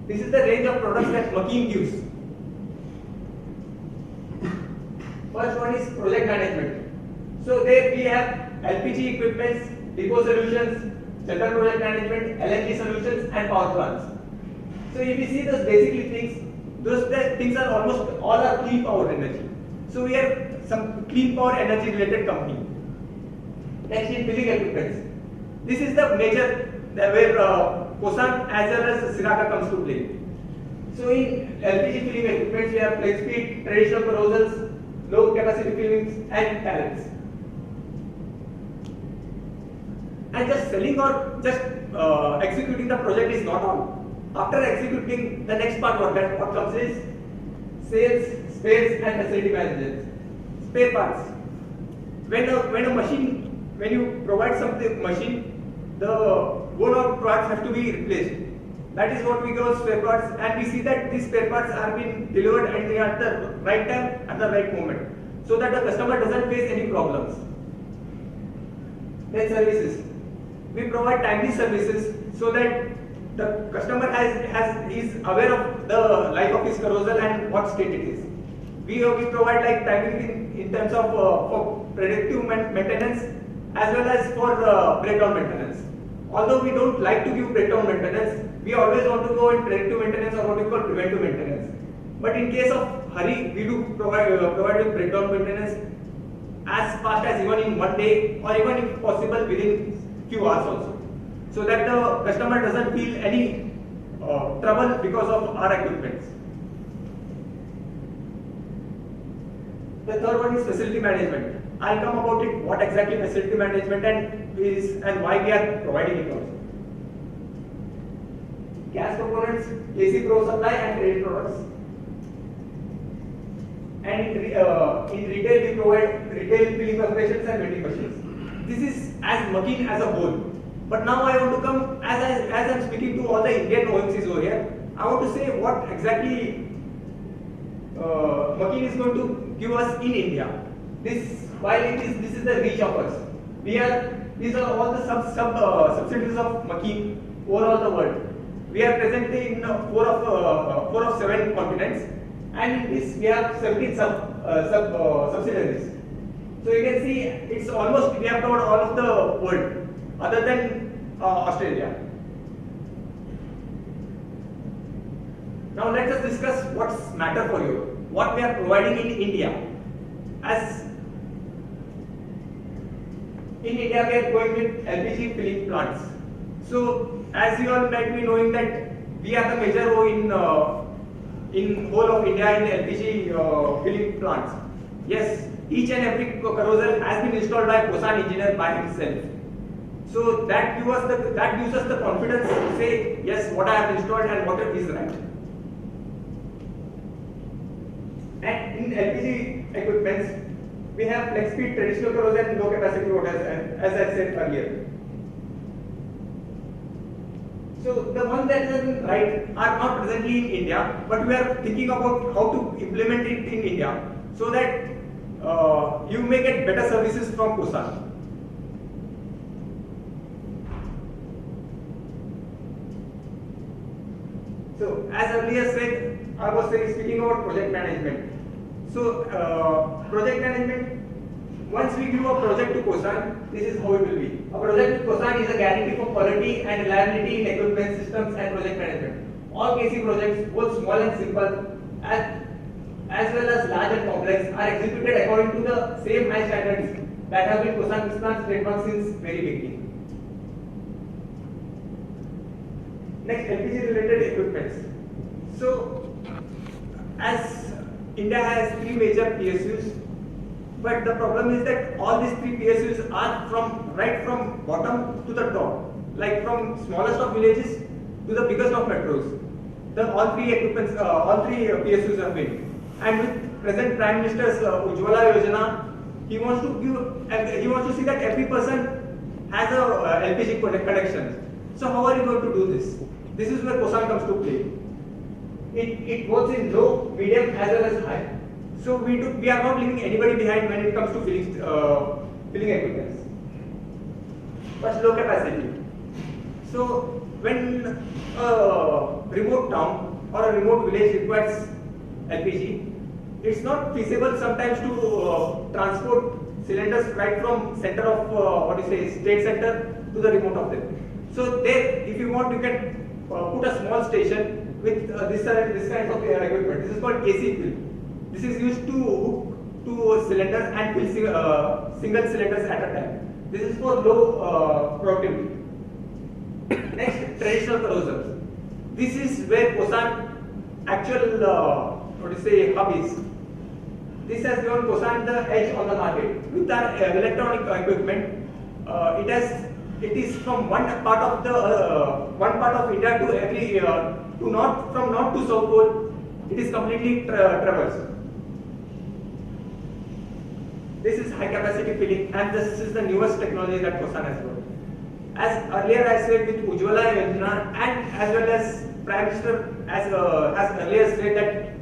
This is the range of products that Makeen gives. First one is project management. So there we have LPG equipments, depot solutions, general project management, LNG solutions, and power plants. So if you see those basically things, those things are almost all are clean power energy. So we are some clean power energy related company. Next is filling equipments. This is the major where Kosan as well as Siraka comes to play. So in LPG filling equipments we have flex feed, traditional carousels, low capacity fillings, and pallets. And just selling or just executing the project is not all. After executing, the next part what comes is sales, spares, and facility management. Spare parts. When you provide something machine, the worn out parts have to be replaced. That is what we call spare parts, and we see that these spare parts are being delivered and they are at the right time at the right moment, so that the customer doesn't face any problems. Then services. We provide timely services so that the customer is aware of the life of his carousel and what state it is. We provide like timing in terms of for predictive maintenance as well as for breakdown maintenance. Although we don't like to give breakdown maintenance, we always want to go in predictive maintenance or what we call preventive maintenance. But in case of hurry, we do provide with breakdown maintenance as fast as even in one day or even if possible within few hours also, so that the customer doesn't feel any trouble because of our equipments. The third one is facility management. I'll come about it, what exactly facility management is and why we are providing it also. Gas components, AC Pro supply and trade products. And in retail we provide retail filling operations and vending machines. This is as Makeen as a whole. But now I want to come, as I'm speaking to all the Indian OMCs over here, I want to say what exactly Makeen is going to give us in India. This is the reach of us. These are all the subsidiaries of Makeen over all the world. We are presently in four of 7 continents, and in this we have 17 subsidiaries. So you can see it's almost we have covered all of the world other than Australia. Now let us discuss what's matter for you, what we are providing in India. As in India we are going with LPG filling plants. So as you all might be knowing that we are the major in whole of India in LPG filling plants. Yes, each and every carousel has been installed by Kosan engineer by himself. So that gives us the confidence to say yes, what I have installed and what is right. And in LPG equipments, we have flex speed, traditional corrosion, and low capacity motors, as I said earlier. So the ones that have been right are not presently in India, but we are thinking about how to implement it in India so that you may get better services from Kosan. So as earlier said, I was speaking about project management. So project management, once we give a project to Kosan, this is how it will be. A project with Kosan is a guarantee for quality and reliability in equipment systems and project management. All KC projects, both small and simple, as well as large and complex, are executed according to the same high standards that have been Kosan Krishna's trademark since very beginning. Next, LPG related equipments. So, as India has 3 major PSUs, but the problem is that all these 3 PSUs are right from bottom to the top, like from smallest of villages to the biggest of metros. All three PSUs have been. And with present Prime Minister's Ujjwala Yojana, he wants to see that every person has a LPG connection. So how are you going to do this? This is where Kosan comes to play. It works in low, medium as well as high. So we are not leaving anybody behind when it comes to filling equipments. First, low capacity. So when a remote town or a remote village requires LPG, it's not feasible sometimes to transport cylinders right from center of state center to the remote of them. So there, if you want, you can put a small station with this kind of equipment. This is called AC fill. This is used to hook to cylinders and fill single cylinders at a time. This is for low productivity. Next, traditional corrosors. This is where Kosan actual hub is. This has given Kosan the edge on the market. With our electronic equipment, it is from one part of India to every from north to south pole. It is completely traversed. This is high capacity filling, and this is the newest technology that Kosan has got. As earlier I said, with Ujjwala Yojana, and as well as Prime Minister has earlier said that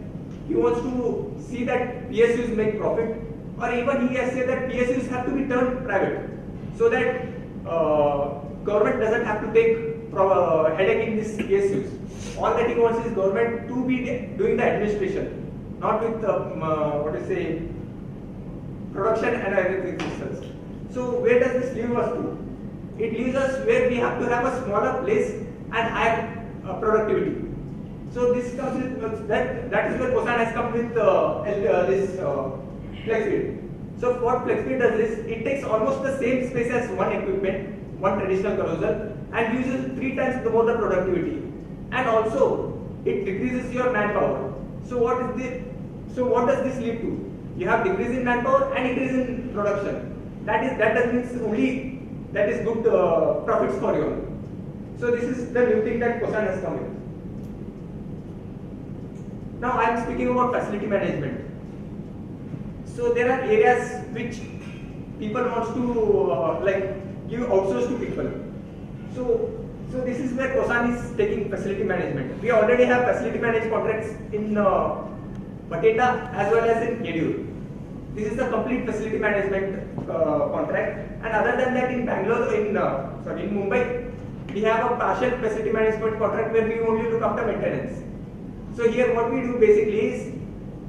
he wants to see that PSUs make profit, or even he has said that PSUs have to be turned private, so that government doesn't have to take headache in these PSUs. All that he wants is government to be doing the administration, not with production and everything systems. So where does this leave us to? It leaves us where we have to have a smaller place and higher productivity. So this comes with that is where Kosan has come with this FlexFeed. So what FlexFeed does is it takes almost the same space as one equipment, one traditional corroser, and uses 3 times the more the productivity. And also it decreases your manpower. So what does this lead to? You have decrease in manpower and increase in production. That means only that is good profits for you. So this is the new thing that Kosan has come in. Now I am speaking about facility management. So there are areas which people want to give outsource to people. So this is where Kosan is taking facility management. We already have facility management contracts in Bateta as well as in Yedur. This is the complete facility management contract. And other than that, in Bangalore, in Mumbai, we have a partial facility management contract where we only look after maintenance. So here, what we do basically is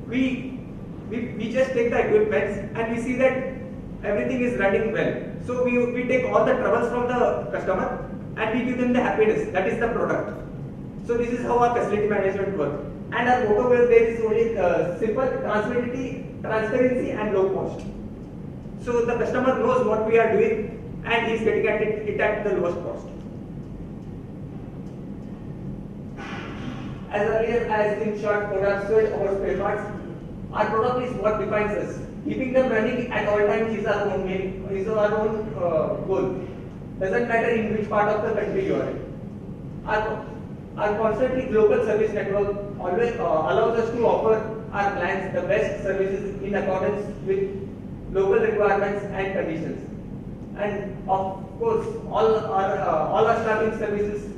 we just take the equipment and we see that everything is running well. So we take all the troubles from the customer and we give them the happiness. That is the product. So this is how our facility management works. And our motto where there is only simple transparency and low cost. So the customer knows what we are doing and he is getting it at the lowest cost. As earlier, as in short, what I've said about spare parts, our product is what defines us. Keeping them running at all times is our own goal. Doesn't matter in which part of the country you are in. Our constantly global service network always allows us to offer our clients the best services in accordance with local requirements and conditions. And of course, all our staffing services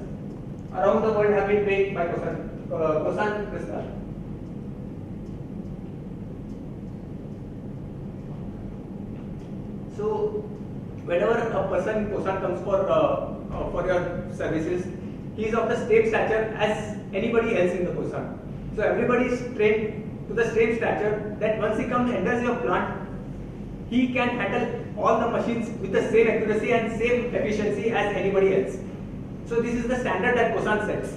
around the world have been paid by Kosan Crystal. So, whenever a person Kosan comes for your services, he is of the same stature as anybody else in the Kosan. So everybody is trained to the same stature that once he comes enters your plant, he can handle all the machines with the same accuracy and same efficiency as anybody else. So this is the standard that Kosan sets.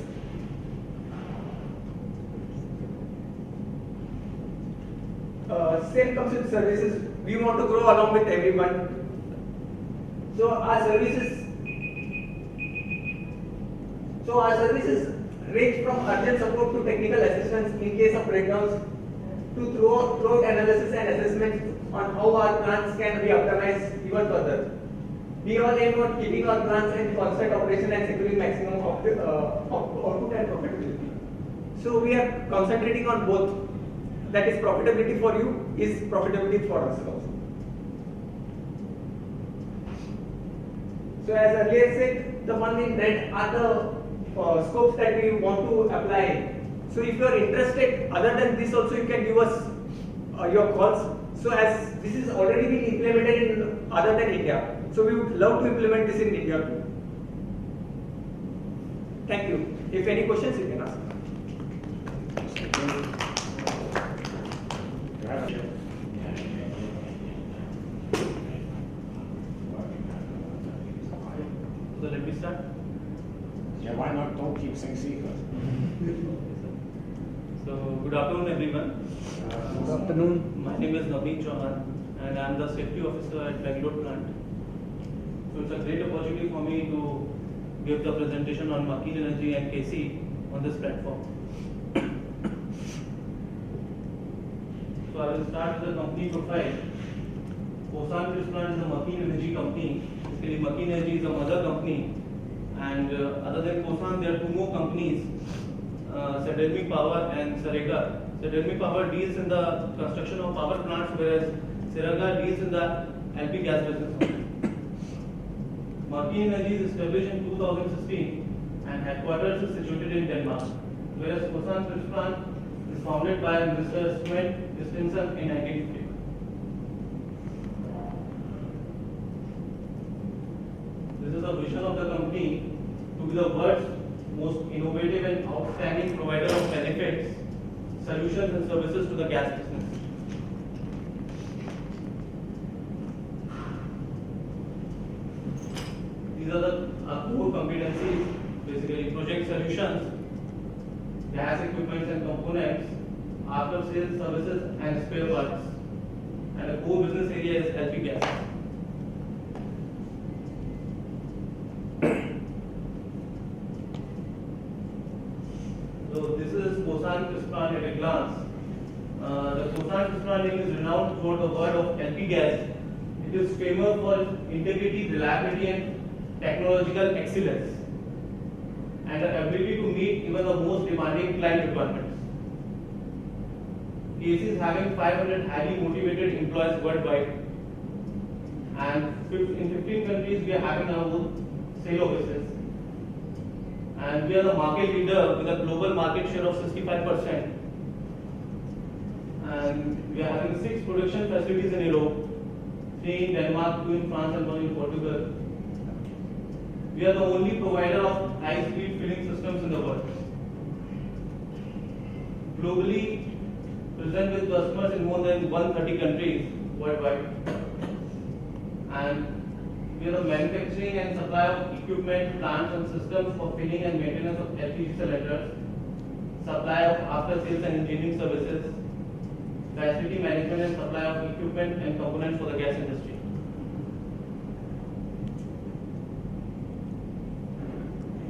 Same comes with services. We want to grow along with everyone. So our services range from urgent support to technical assistance in case of breakdowns to throughout analysis and assessment on how our plants can be optimized even further. We all aim at keeping our plants in constant operation and securing maximum output and profitability. So we are concentrating on both. That is profitability for you is profitability for us also. So as earlier said, the one in red are the scopes that we want to apply. So if you are interested, other than this also you can give us your calls. So as this is already been implemented in other than India, so we would love to implement this in India too. Thank you. If any questions, you can ask. So let me start. Yeah, why not? Don't keep saying secret. So good afternoon, everyone. Good afternoon. My name is Naveen Chauhan, and I am the safety officer at Bangalore plant. So it's a great opportunity for me to give the presentation on Marine Energy and KC on this platform. So I will start with the company profile. Kosan Crystal is a Marine Energy company. Basically, Marine Energy is a mother company, and other than Kosan, there are two more companies, Sadelmi Power and Sarega. Sadelmi Power deals in the construction of power plants, whereas Sarega deals in the LP gas business. Marine Energy is established in 2016 and headquarters is situated in Denmark, whereas Kosan Crystal is founded by Mr. Sven Christensen in 1950. This is the vision of the company to be the world's most innovative and outstanding provider of benefits, solutions and services to the gas business. These are the core competencies, basically project solutions, gas equipment and components, after sales services and spare parts. And the core business area is LP gas. So this is Kosan Crystal at a glance. The Kosan Crystal name is renowned for the word of LP gas. It is famous for its integrity, reliability and technological excellence and the ability to meet even the most demanding client requirements. KC is having 500 highly motivated employees worldwide, and in 15 countries we are having our own sale offices. And we are the market leader with a global market share of 65%. And we are having 6 production facilities in Europe, 3 in Denmark, 2 in France and 1 in Portugal. We are the only provider of high-speed filling systems in the world. Globally, present with customers in more than 130 countries worldwide. And we are the manufacturing and supply of equipment, plants and systems for filling and maintenance of LPG cylinders, supply of after-sales and engineering services, facility management and supply of equipment and components for the gas industry.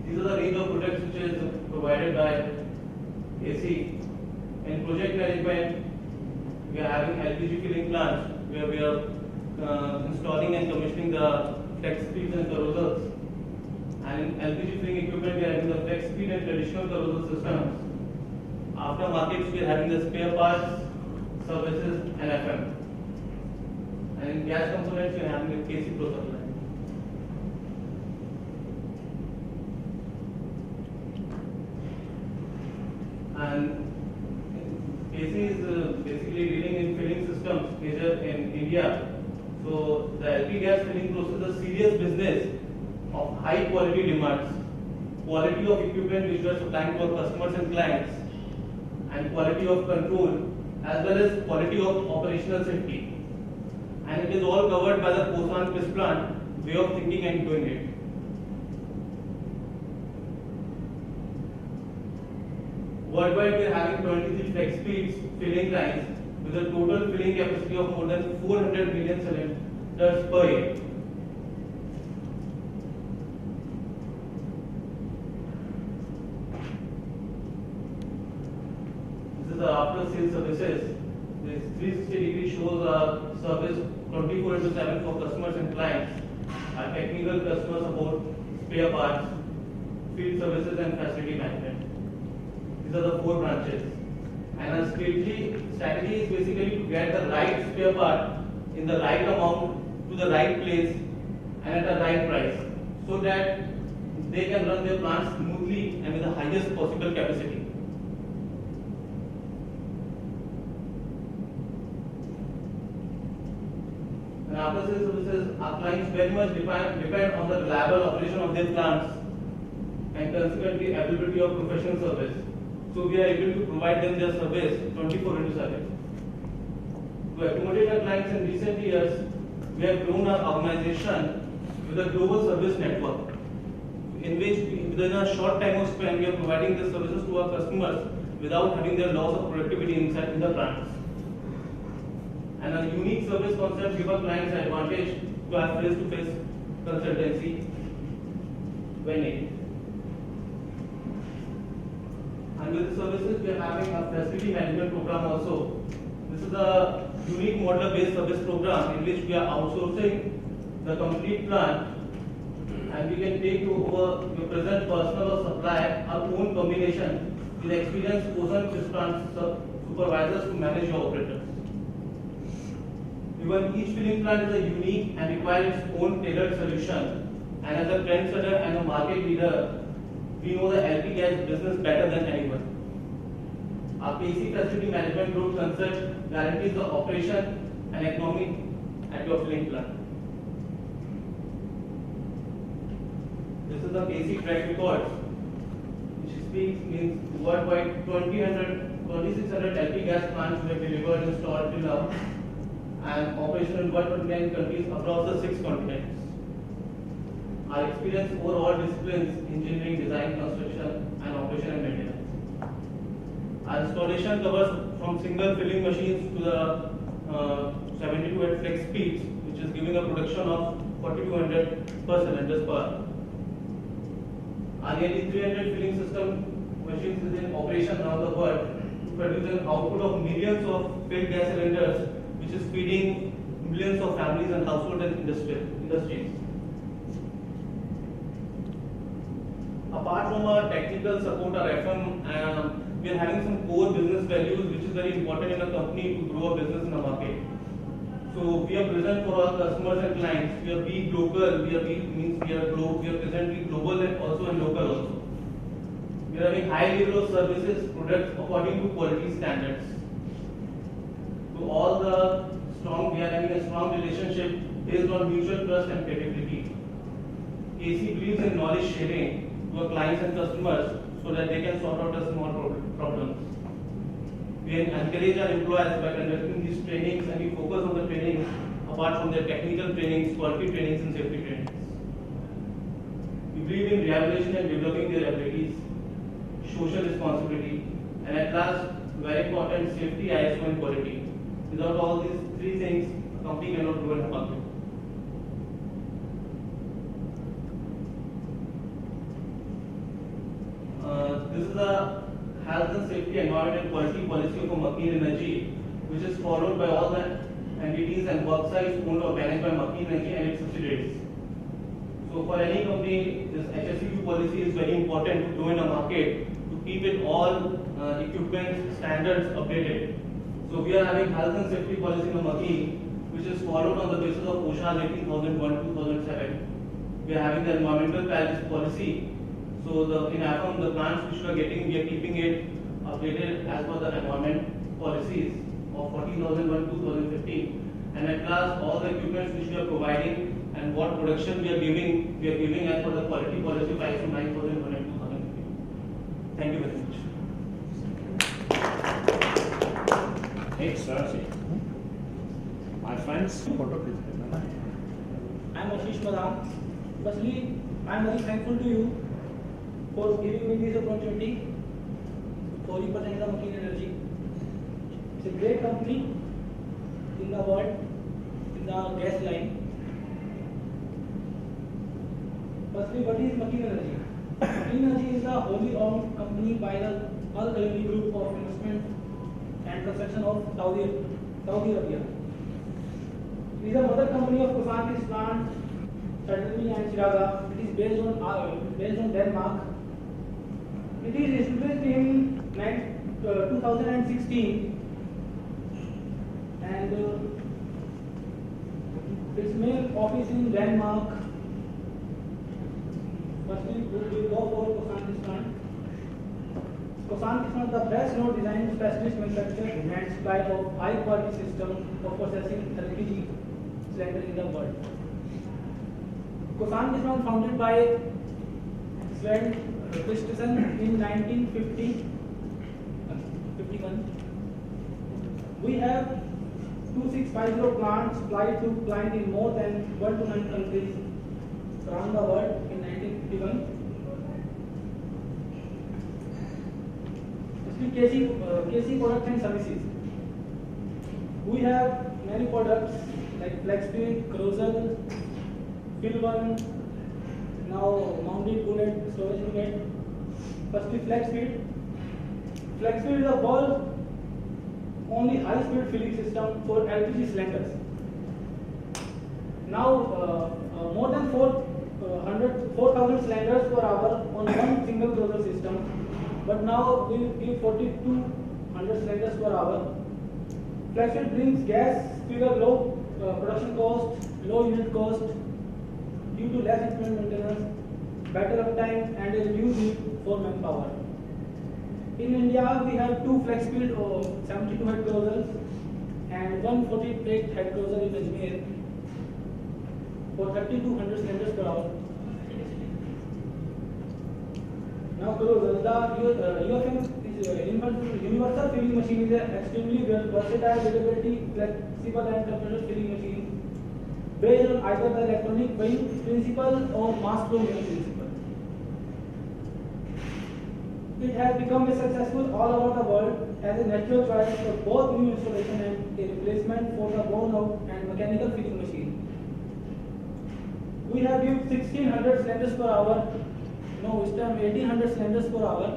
These are the range of products which is provided by AC. In project management, we are having LPG filling plants where we are installing and commissioning the flex speeds and carousels. And in LPG filling equipment, we are having the flex speed and traditional carousel systems. After markets, we are having the spare parts, services, and FM. And And in gas components, we are having a KC Pro supply. And KC is basically dealing in filling systems major in India. So the LP gas filling process is a serious business of high quality demands, quality of equipment which we are supplying to our customers and clients, and quality of control as well as quality of operational safety. And it is all covered by the Posan Piss plant way of thinking and doing it. Worldwide, we are having 23 flex speeds filling lines with a total filling capacity of more than 400 million cylinders per year. This is the after sales services. This 360-degree shows our service 24/7 for customers and clients. Our technical customer support, spare parts, field services, and facility management. These are the 4 branches. And our strategy is basically to get the right spare part in the right amount to the right place and at the right price, so that they can run their plants smoothly and with the highest possible capacity. And after sales services, our clients very much depend on the reliable operation of their plants and consequently availability of professional service. So we are able to provide them their service 24/7. To accommodate our clients in recent years, we have grown our organization with a global service network, in which within a short time of span we are providing the services to our customers without having their loss of productivity inside in the plants. And a unique service concept gives our clients an advantage to have face-to-face consultancy when needed. And with the services, we are having a facility management program also. This is a unique model-based service program in which we are outsourcing the complete plant, and we can take over the present personnel or supply our own combination with experienced Posan Piss plant supervisors to manage your operators. Even each filling plant is a unique and requires its own tailored solution. And as a trendsetter and a market leader, we know the LP gas business better than anyone. Our KC facility management group concept guarantees the operation and economy at your filling plant. This is the KC track record, which speaks means worldwide 2,600 LP gas plants we have delivered and installed till now, and operational in 129 countries across the 6 continents. Our experience over all disciplines, engineering, design, construction, and operation and maintenance. Our installation covers from single filling machines to the 72 at flex speeds, which is giving a production of 4,200 per cylinders per hour. Our nearly 300 filling system machines is in operation around the world to produce an output of millions of filled gas cylinders, which is feeding millions of families and households and industries. Apart from our technical support, our FM, we are having some core business values which is very important in a company to grow a business in a market. So we are present for our customers and clients. We are be local. We are presently global and also in local also. We are having high level of services, products according to quality standards. So we are having a strong relationship based on mutual trust and credibility. KC believes in knowledge sharing to our clients and customers so that they can sort out the small problems. We encourage our employees by conducting these trainings, and we focus on the trainings apart from their technical trainings, quality trainings, and safety trainings. We believe in rehabilitation and developing their abilities, social responsibility, and at last, very important, safety, ISO, and quality. Without all these 3 things, a company cannot grow in a market. This is the health and safety, environment and quality policy of McKean Energy, which is followed by all the entities and work sites owned or managed by McKean Energy and its subsidiaries. So for any company, this HSEQ policy is very important to grow in a market, to keep it all equipment standards updated. So we are having health and safety policy in McKean, which is followed on the basis of OSHA 18001/2007. We are having the environmental policy. So in AFM, the plants which we are getting, we are keeping it updated as per the environment policies of 14,001/2015. And at last, all the equipment which we are providing and what production we are giving as per the quality policy 5/9001/2015. Thank you very much. Hey, sir. My friends. I'm Ashish Madam. Firstly, I'm very thankful to you for giving me this opportunity for representing the Machine Energy. It's a great company in the world, in the gas line. Firstly, what is Machine Energy? Machine Energy is a wholly owned company by the Al Alami Group of Investment and Construction of Saudi Arabia. It is a mother company of Kosantis plant, Saturni and Chiraga. It is based on Denmark. It is established in 2016 and its main office in Denmark. Firstly, we will go for Kosantis plant. Kosantis plant is the best known design specialist manufacturer and supply of high quality system for processing LPG cylinder in the world. Kosantis plant founded by Sven Christensen in 1951. We have 2650 plants supplied to clients in more than 129 countries around the world in 1951. KC products and services. We have many products like FlexFeed, Crucible, Fill1, now mounted unit, storage unit. Firstly, FlexFeed. FlexFeed is the world's only high-speed filling system for LPG cylinders. Now, more than 4,000 cylinders per hour on one single closure system. But now we give 4,200 cylinders per hour. FlexFeed brings gas figure low production cost, low unit cost due to less equipment maintenance, better uptime, and a reduced need for manpower. In India, we have two FlexFeed 72 head closers and one 48 head closer in Ajmer for 3,200 cylinders per hour. Now, the UFM is universal filling machine is an extremely versatile, durability, flexible, and compressor filling machine based on either the electronic weighing principle or mass flow unit principle. It has become a successful all over the world as a natural choice for both new installation and a replacement for the worn out and mechanical filling machine. We have used 1,600 cylinders per hour. No, this time 1,800 cylinders per hour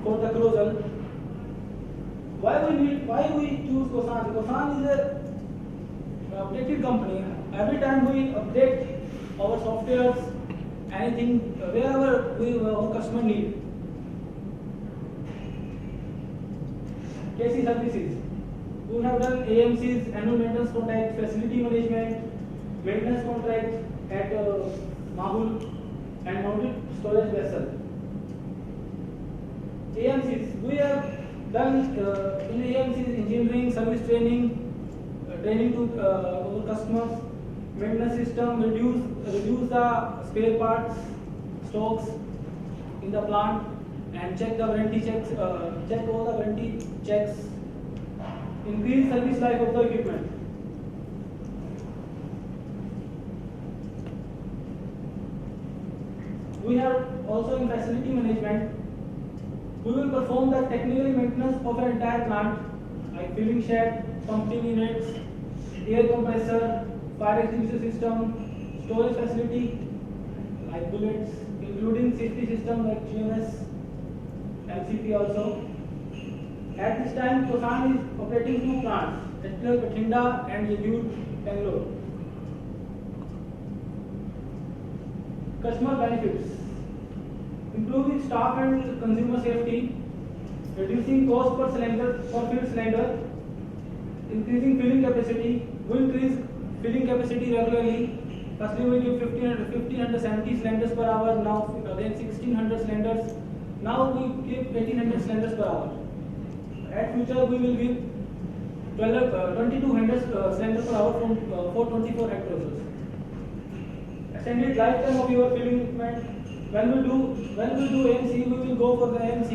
for the closure. Why we choose Kosan? Kosan is a updated company. Every time we update our softwares, anything wherever our customer need. KC services. We have done AMCs, annual maintenance contract, facility management, maintenance contract at Mahul, and mounted storage vessel. AMCs, we have done in AMCs engineering, service training, training to our customers, maintenance system, reduce the spare parts stocks in the plant, and check the warranty checks, check all the warranty checks, increase service life of the equipment. We have also in facility management, we will perform the technical maintenance of an entire plant like filling shed, pumping units, air compressor, fire extinguisher system, storage facility like bullets, including safety system like GMS, MCP also. At this time, Kosan is operating two plants, Bathinda and Yajur, Bangalore. Customer benefits: improving staff and consumer safety, reducing cost per cylinder, per filled cylinder, increasing filling capacity, we increase filling capacity regularly. Firstly, we give 1570 cylinders per hour. Now again 1600 cylinders. Now we give 1800 cylinders per hour. At future, we will give 2200 cylinders per hour from 424 head process. Extended lifetime of your filling equipment. When we do AMC, we will go for the AMC.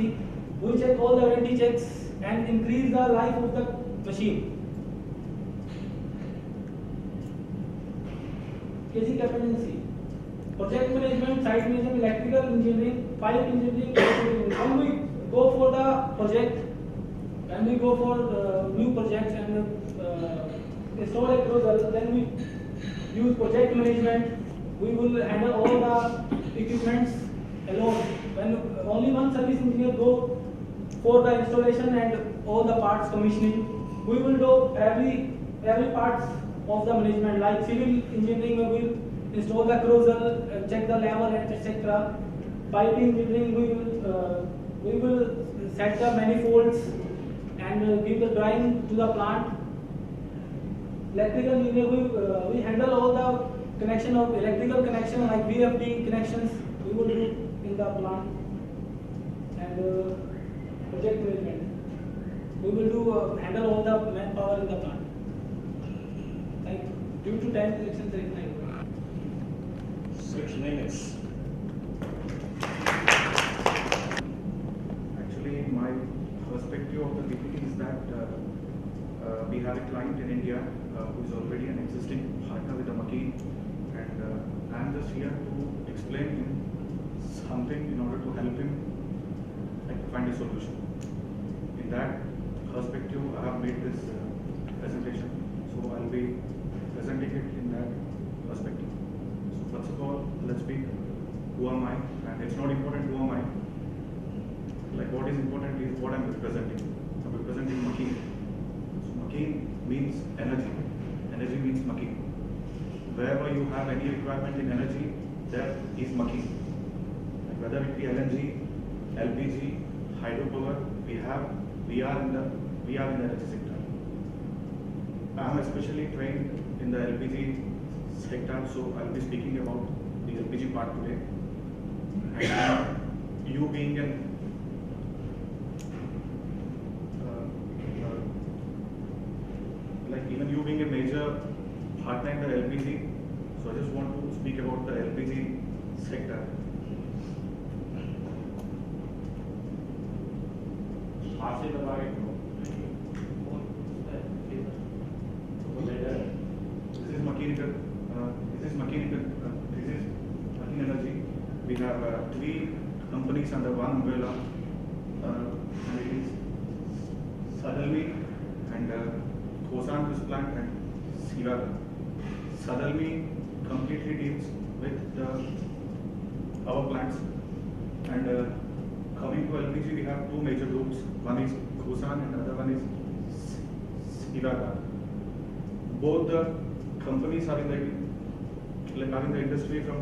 We check all the warranty checks and increase the life of the machine. KC competency. Project management, site management, electrical engineering, pipe engineering. When we go for the project, when we go for new projects and install a cruiser, then we use project management. We will handle all the equipments alone. When only one service engineer go for the installation and all the parts commissioning, we will do every parts of the management. Like civil engineering, we will install the cruiser, check the level, etc. Piping engineering, we will set the manifolds and give the drawing to the plant. Electrical engineering, we handle all the connection of electrical connection like VFD connections we will do in the plant. And project management, we will do handle all the manpower in the plant. Thank you. Due to time restrictions, thank you. 6 minutes. Actually, my perspective of the PPT is that we have a client in India who is already an existing partner with the McKean, and I am just here to explain him something in order to help him find a solution. In that perspective, I have made this presentation, so I will be presenting it in that perspective. So first of all, let's speak who am I, and it's not important who am I. Like what is important is what I'm representing. I'm representing McKean. So McKean means energy. Energy means McKean. Wherever you have any requirement in energy, there is McKean. Like whether it be LNG, LPG, hydropower, we are in the energy sector. I am especially trained in the LPG sector, so I'll be speaking about the LPG part today. And you being an even you being a major partner in the LPG, so I just want to speak about the LPG sector. This is McKean Energy. We have 3 companies under one umbrella. And it is Sadalmi and Kosan Crisp Plant and Sivaka. Sadalmi completely deals with the power plants, and coming to LPG, we have 2 major groups. One is Kosan and the other one is Sivaka. Both the companies are in the industry from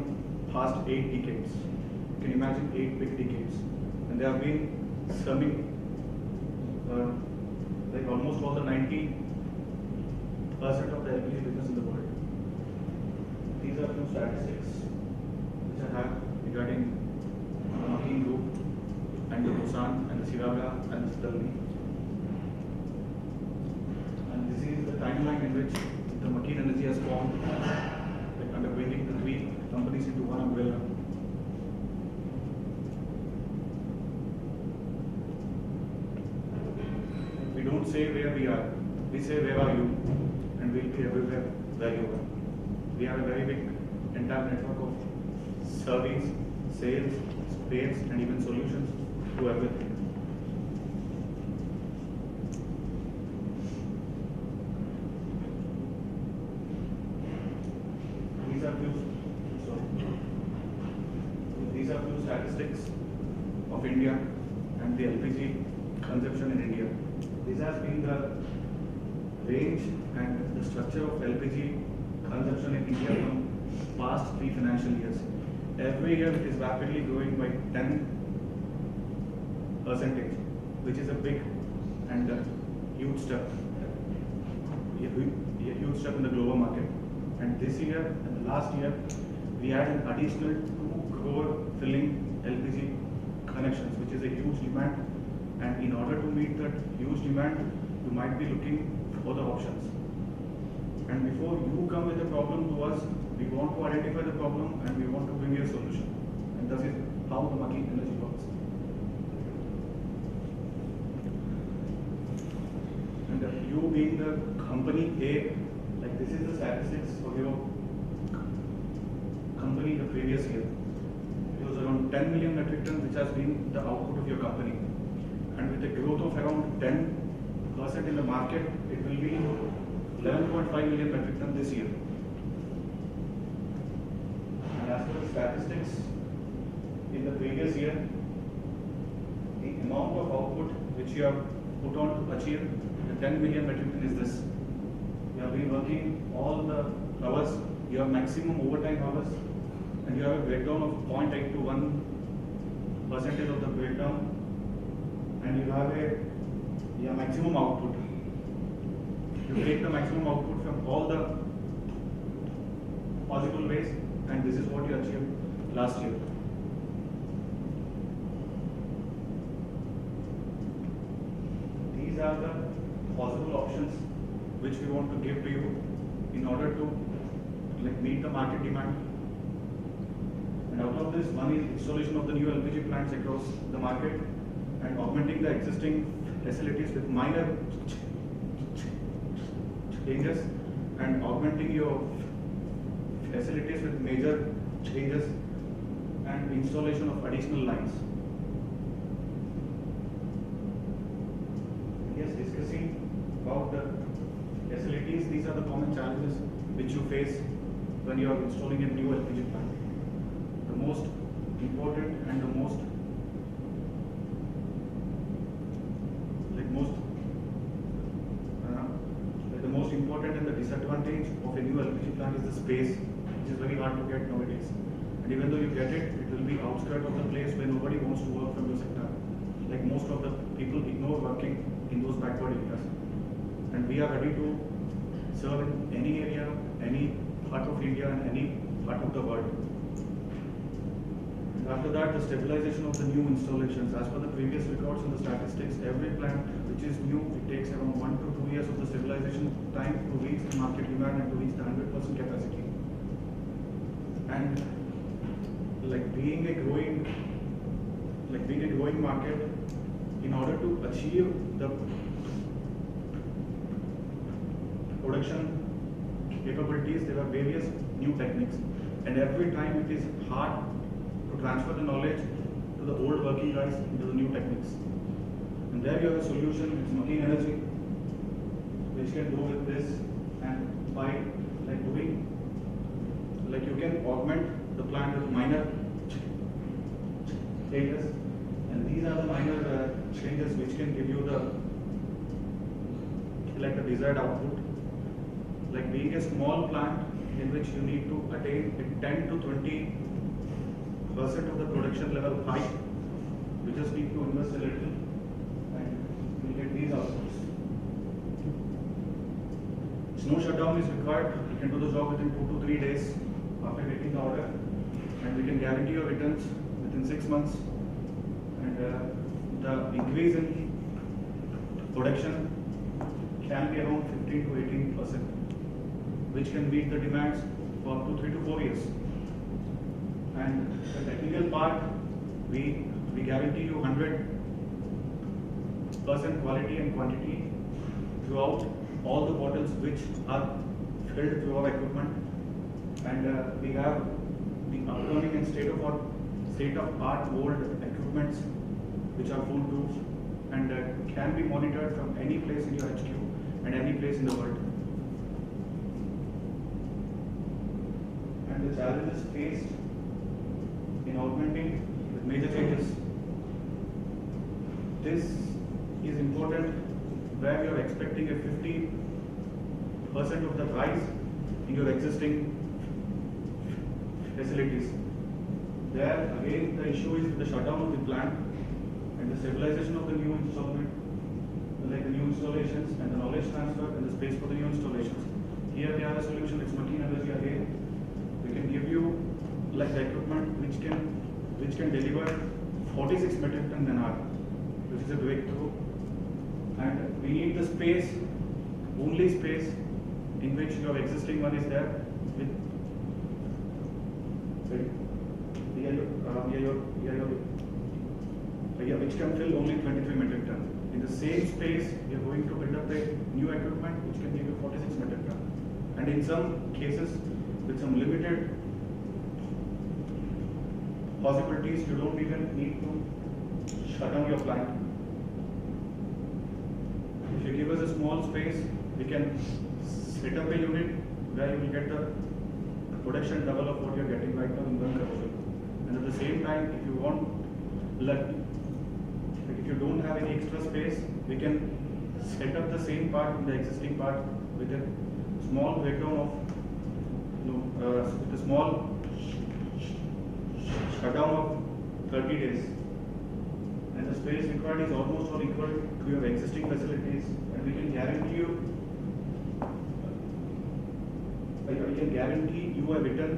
past 8 decades. You can imagine 8 big decades, and they have been serving almost all the 90% of the LPG business in the world. These are few statistics which I have regarding the McKean Group and the Kosan and the Sivaka and the Sadalmi. And this is the timeline in which the McKean Energy has formed, under bringing the 3 companies into one umbrella. We don't say where we are, we say where are you, and we'll be everywhere where you are. We have a very big entire network of service, sales, spares, and even solutions to everything. These are few statistics of India and the LPG consumption in India. This has been the range and the structure of LPG consumption in India from past 3 financial years. Every year it is rapidly growing by 10%, which is a big and huge step. a huge step in the global market. And this year and the last year, we had an additional 2 crore filling LPG connections, which is a huge demand. And in order to meet that huge demand, you might be looking for other options. And before you come with a problem to us, we want to identify the problem and we want to bring you a solution. And that is how the Maki Energy works. And you being the company A, like this is the statistics for your company the previous year. It was around 10 million metric tons, which has been the output of your company. And with a growth of around 10% in the market, it will be 11.5 million metric tons this year. And as per the statistics, in the previous year, the amount of output which you have put on to achieve the 10 million metric ton is this. You have been working all the hours, you have maximum overtime hours, and you have a breakdown of 0.8 to 1% of the breakdown, and you have a maximum output. You take the maximum output from all the possible ways, and this is what you achieved last year. These are the possible options which we want to give to you in order to meet the market demand. And out of this, one is installation of the new LPG plants across the market and augmenting the existing facilities with minor changes and augmenting your facilities with major changes and installation of additional lines. Yes, discussing about the facilities, these are the common challenges which you face when you are installing a new LPG plant. The most important and the most important and the disadvantage of a new LPG plant is the space, which is very hard to get nowadays. And even though you get it, it will be outskirts of the place where nobody wants to work from your sector. Like most of the people ignore working in those backward areas. And we are ready to serve in any area, any part of India and any part of the world. And after that, the stabilization of the new installations. As per the previous records and the statistics, every plant which is new, it takes around 1 to 2 years of the stabilization time to reach the market demand and to reach the 100% capacity. And being a growing market, in order to achieve the production capabilities, there are various new techniques, and every time it is hard to transfer the knowledge to the old working guys into the new techniques. And there you have a solution, it's Maki Energy, which can do with this, and by you can augment the plant with minor changes, and these are the minor changes which can give you the desired output. Like being a small plant in which you need to attain a 10 to 20% of the production level high, you just need to invest a little and you will get these outputs. No shutdown is required. You can do the job within 2 to 3 days after getting the order, and we can guarantee your returns within 6 months. And the increase in production can be around 15 to 18%, which can meet the demands for up to 3 to 4 years. And the technical part, we guarantee you 100% quality and quantity throughout all the bottles which are filled through our equipment. And we have the upcoming and state-of-art old equipments which are foolproof and can be monitored from any place in your HQ and any place in the world. And the challenges faced in augmenting with major changes. This is important where you are expecting a 50% of the rise in your existing facilities. There again the issue is the shutdown of the plant and the stabilization of the new installment, like the new installations and the knowledge transfer and the space for the new installations. Here we have a solution, it's Machine Energy again. We can give you like the equipment which can deliver 46 metric ton an hour, which is a breakthrough. And we need the space, only space in which your existing one is there with which can fill only 23 metric ton. In the same space, we are going to build up a new equipment which can give you 46 metric ton. And in some cases, with some limited possibilities, you don't even need to shut down your plant. If you give us a small space, we can set up a unit where you will get the production double of what you are getting right now in one carousel. And at the same time, if you want, like if you don't have any extra space, we can set up the same part in the existing part with a small breakdown of, with a small shutdown of 30 days. And the space required is almost all equal to your existing facilities, and we can guarantee you a return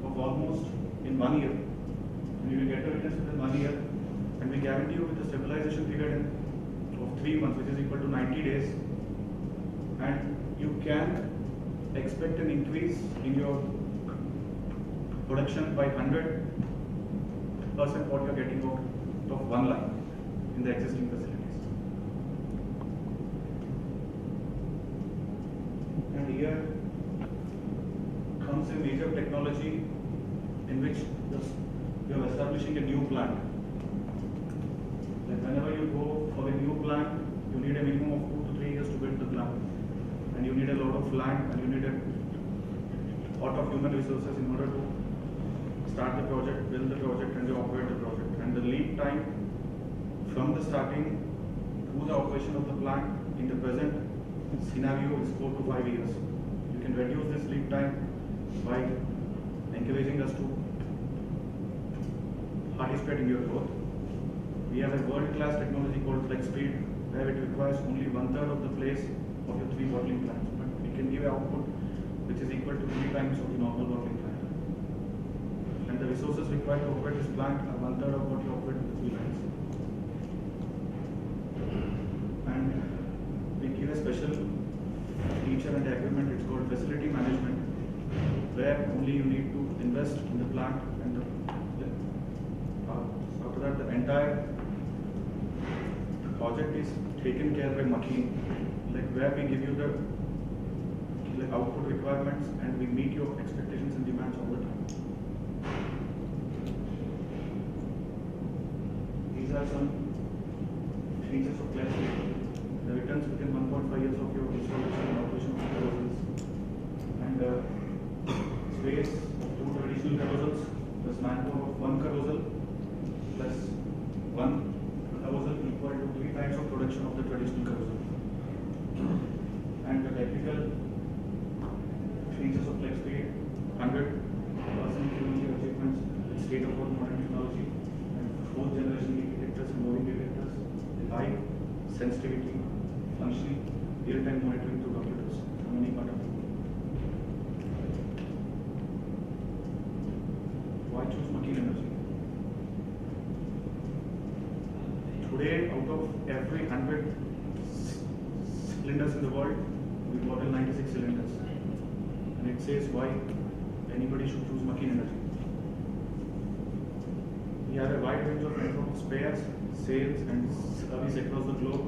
of almost in 1 year. And you will get a return within 1 year, and we guarantee you with a stabilization period of 3 months, which is equal to 90 days. And you can expect an increase in your production by 100% what you are getting out of one line in the existing facilities. And here comes a major technology in which you are establishing a new plant. Like whenever you go for a new plant, you need a minimum of 2 to 3 years to build the plant. And you need a lot of land, and you need a lot of human resources in order to start the project, build the project, and to operate the project. And the lead time from the starting to the operation of the plant in the present scenario is 4 to 5 years. You can reduce this lead time by encouraging us to participate in your growth. We have a world-class technology called Flex Speed, where it requires only 1/3 of the place of your 3 bottling plants, but it can give output which is equal to 3 times of the normal bottling plant. And the resources required to operate this plant are 1/3 of what you operate with the 3 lines. And we give a special feature and agreement, it's called facility management, where only you need to invest in the plant, and after that the entire project is taken care by Machine, like where we give you the output requirements and we meet your expectations and demands all the time. These are some features of Flex Speed. The returns within 1.5 years of your installation and operation of the carousels, and space of 2 traditional carousels plus manpower of 1 carousel plus 1 carousel equal to 3 times of production of the traditional carousel. And the technical features of Flex Speed, 100% technology achievements with state-of-the-art modern technology, and 4th generation leak detectors and moving detectors, with high sensitivity, functioning, real-time monitoring through computers from any part of the world. Why choose Machine Energy? Today, out of every 100 cylinders in the world, we bottle 96 cylinders. And it says why anybody should choose Machine Energy. We have a wide range of network of spares, sales, and service across the globe,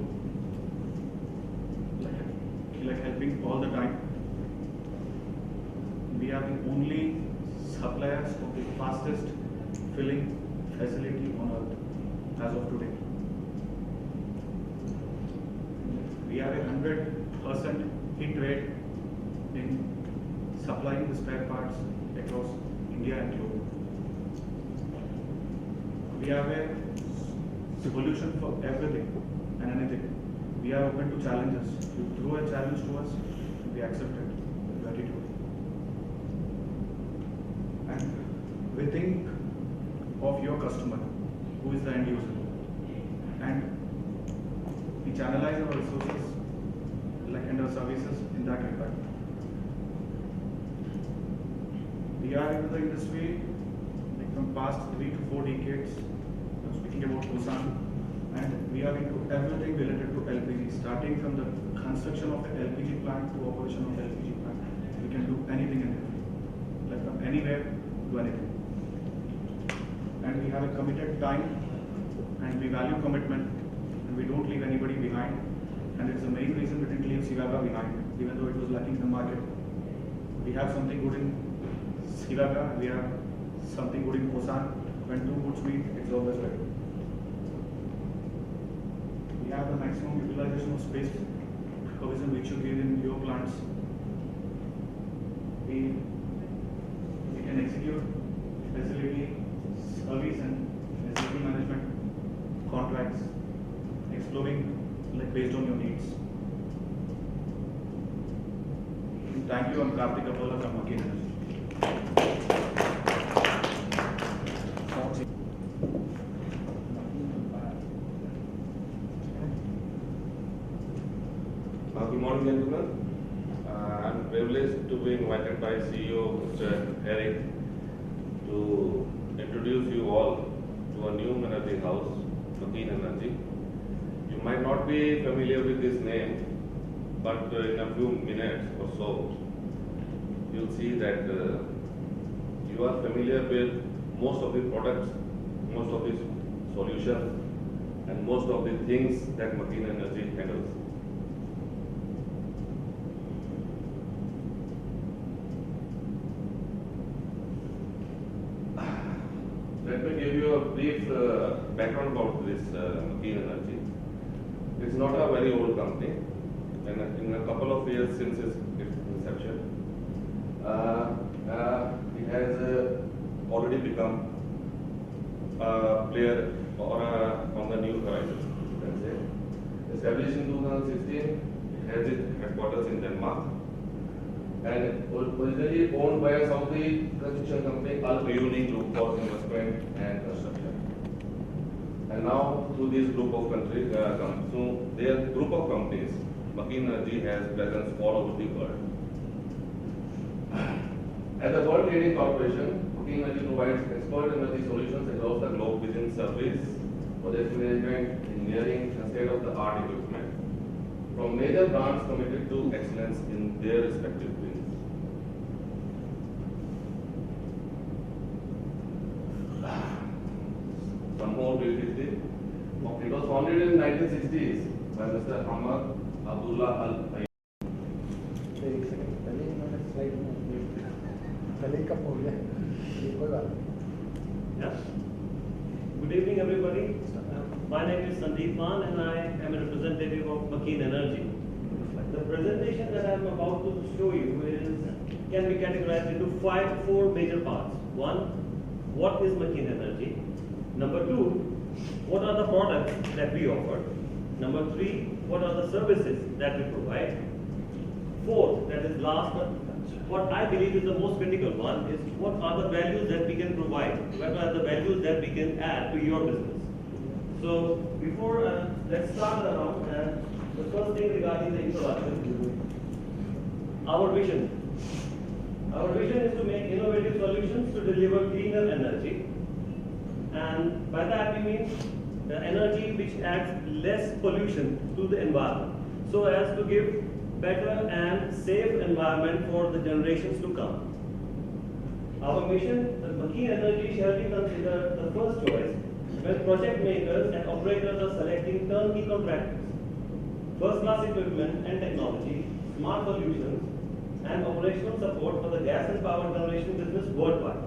like helping all the time. We are the only suppliers of the fastest filling facility on earth as of today. We have a 100% hit rate in supplying the spare parts across India and globe. We have a solution for everything and anything. We are open to challenges. You throw a challenge to us, we accept it with gratitude. And we think of your customer, who is the end user, and we channelize our resources and our services in that regard. we are into the industry like from past 3 to 4 decades. I'm speaking about Kosan, and we are into everything related to LPG, starting from the construction of the LPG plant to operation of the LPG plant. We can do anything and everything, like from anywhere to anything. And we have a committed time, and we value commitment, and we don't leave anybody behind. And it's the main reason we didn't leave Sivaga behind, even though it was lacking in the market. We have something good in Sivaga, we have something good in Kosan. When two goods meet, it's always better. We have the maximum utilization of space provision which you give in your plants. We can execute facility, service and facility management contracts, exploring like based on your needs. Thank you, I'm Karthik Apollo from Makin Energy. Good morning, gentlemen. I'm privileged to be invited by CEO Mr. Erik to introduce you all to a new energy house, Makin Energy. You might not be familiar with this name, but in a few minutes or so, you'll see that you are familiar with most of the products, most of the solutions, and most of the things that Makin Energy handles. Let me give you a brief background about this Makin Energy. It's not a very old company, and in a couple of years since its inception, it has already become a player on the new horizon. That's it. Established in 2016, it has its headquarters in Denmark, and originally owned by a Saudi construction company, Al Uyuni Group for investment and construction. And now through this group of countries, so their group of companies, Makin Energy has presence all over the world. As a world leading corporation, Makin Energy provides expert energy solutions across the globe within service, project management, engineering, and state-of-the-art equipment, from major brands committed to excellence in their respective fields. Some more briefly, it was founded in 1960s by Mr. Ahmad Abdullah Al Ayub. एक second पहले इन्होंने slide में पहले ही कम हो गया ये कोई बात नहीं। Yes. Good evening, everybody. My name is Sandeep Maan, and I am a representative of Makin Energy. The presentation that I am about to show you can be categorized into four major parts. One, what is Makin Energy? Number two, what are the products that we offer? Number three, what are the services that we provide? Fourth, that is last, what I believe is the most critical one, is what are the values that we can provide? What are the values that we can add to your business? So before, let's start the round. The first thing regarding the introduction, our vision. Our vision is to make innovative solutions to deliver cleaner energy. And by that we mean the energy which adds less pollution to the environment, so as to give better and safe environment for the generations to come. Our mission, the Makin Energy, shall be considered the first choice when project makers and operators are selecting turnkey contractors, first-class equipment and technology, smart solutions, and operational support for the gas and power generation business worldwide.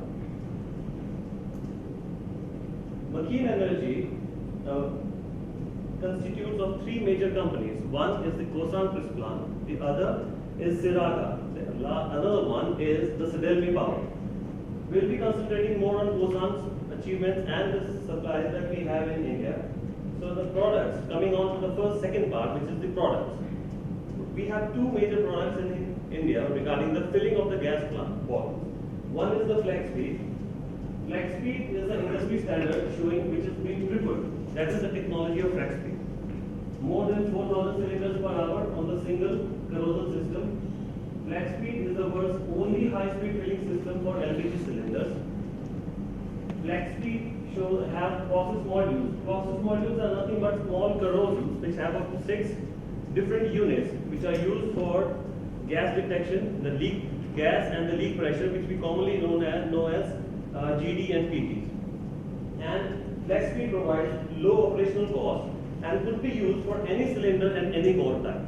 Makin Energy constitutes of three major companies. One is the Kosan Press Plant, the other is Siraga, another one is the Sidelmi Power. We'll be concentrating more on Kosan's achievements and the supplies that we have in India. So the products, coming on to the second part, which is the products. We have two major products in India regarding the filling of the gas plant bottles. One is the Flex Speed. Flex Speed is an industry standard showing which is being tripled. That is the technology of Flex Speed. More than 4,000 cylinders per hour on the single corrosion system, FlexSpeed is the world's only high-speed filling system for LPG cylinders. FlexSpeed have process modules. Process modules are nothing but small corrosives which have up to 6 different units which are used for gas detection, the leak gas and the leak pressure, which we commonly know as GD and PT. And FlexSpeed provides low operational cost and could be used for any cylinder and any bore type.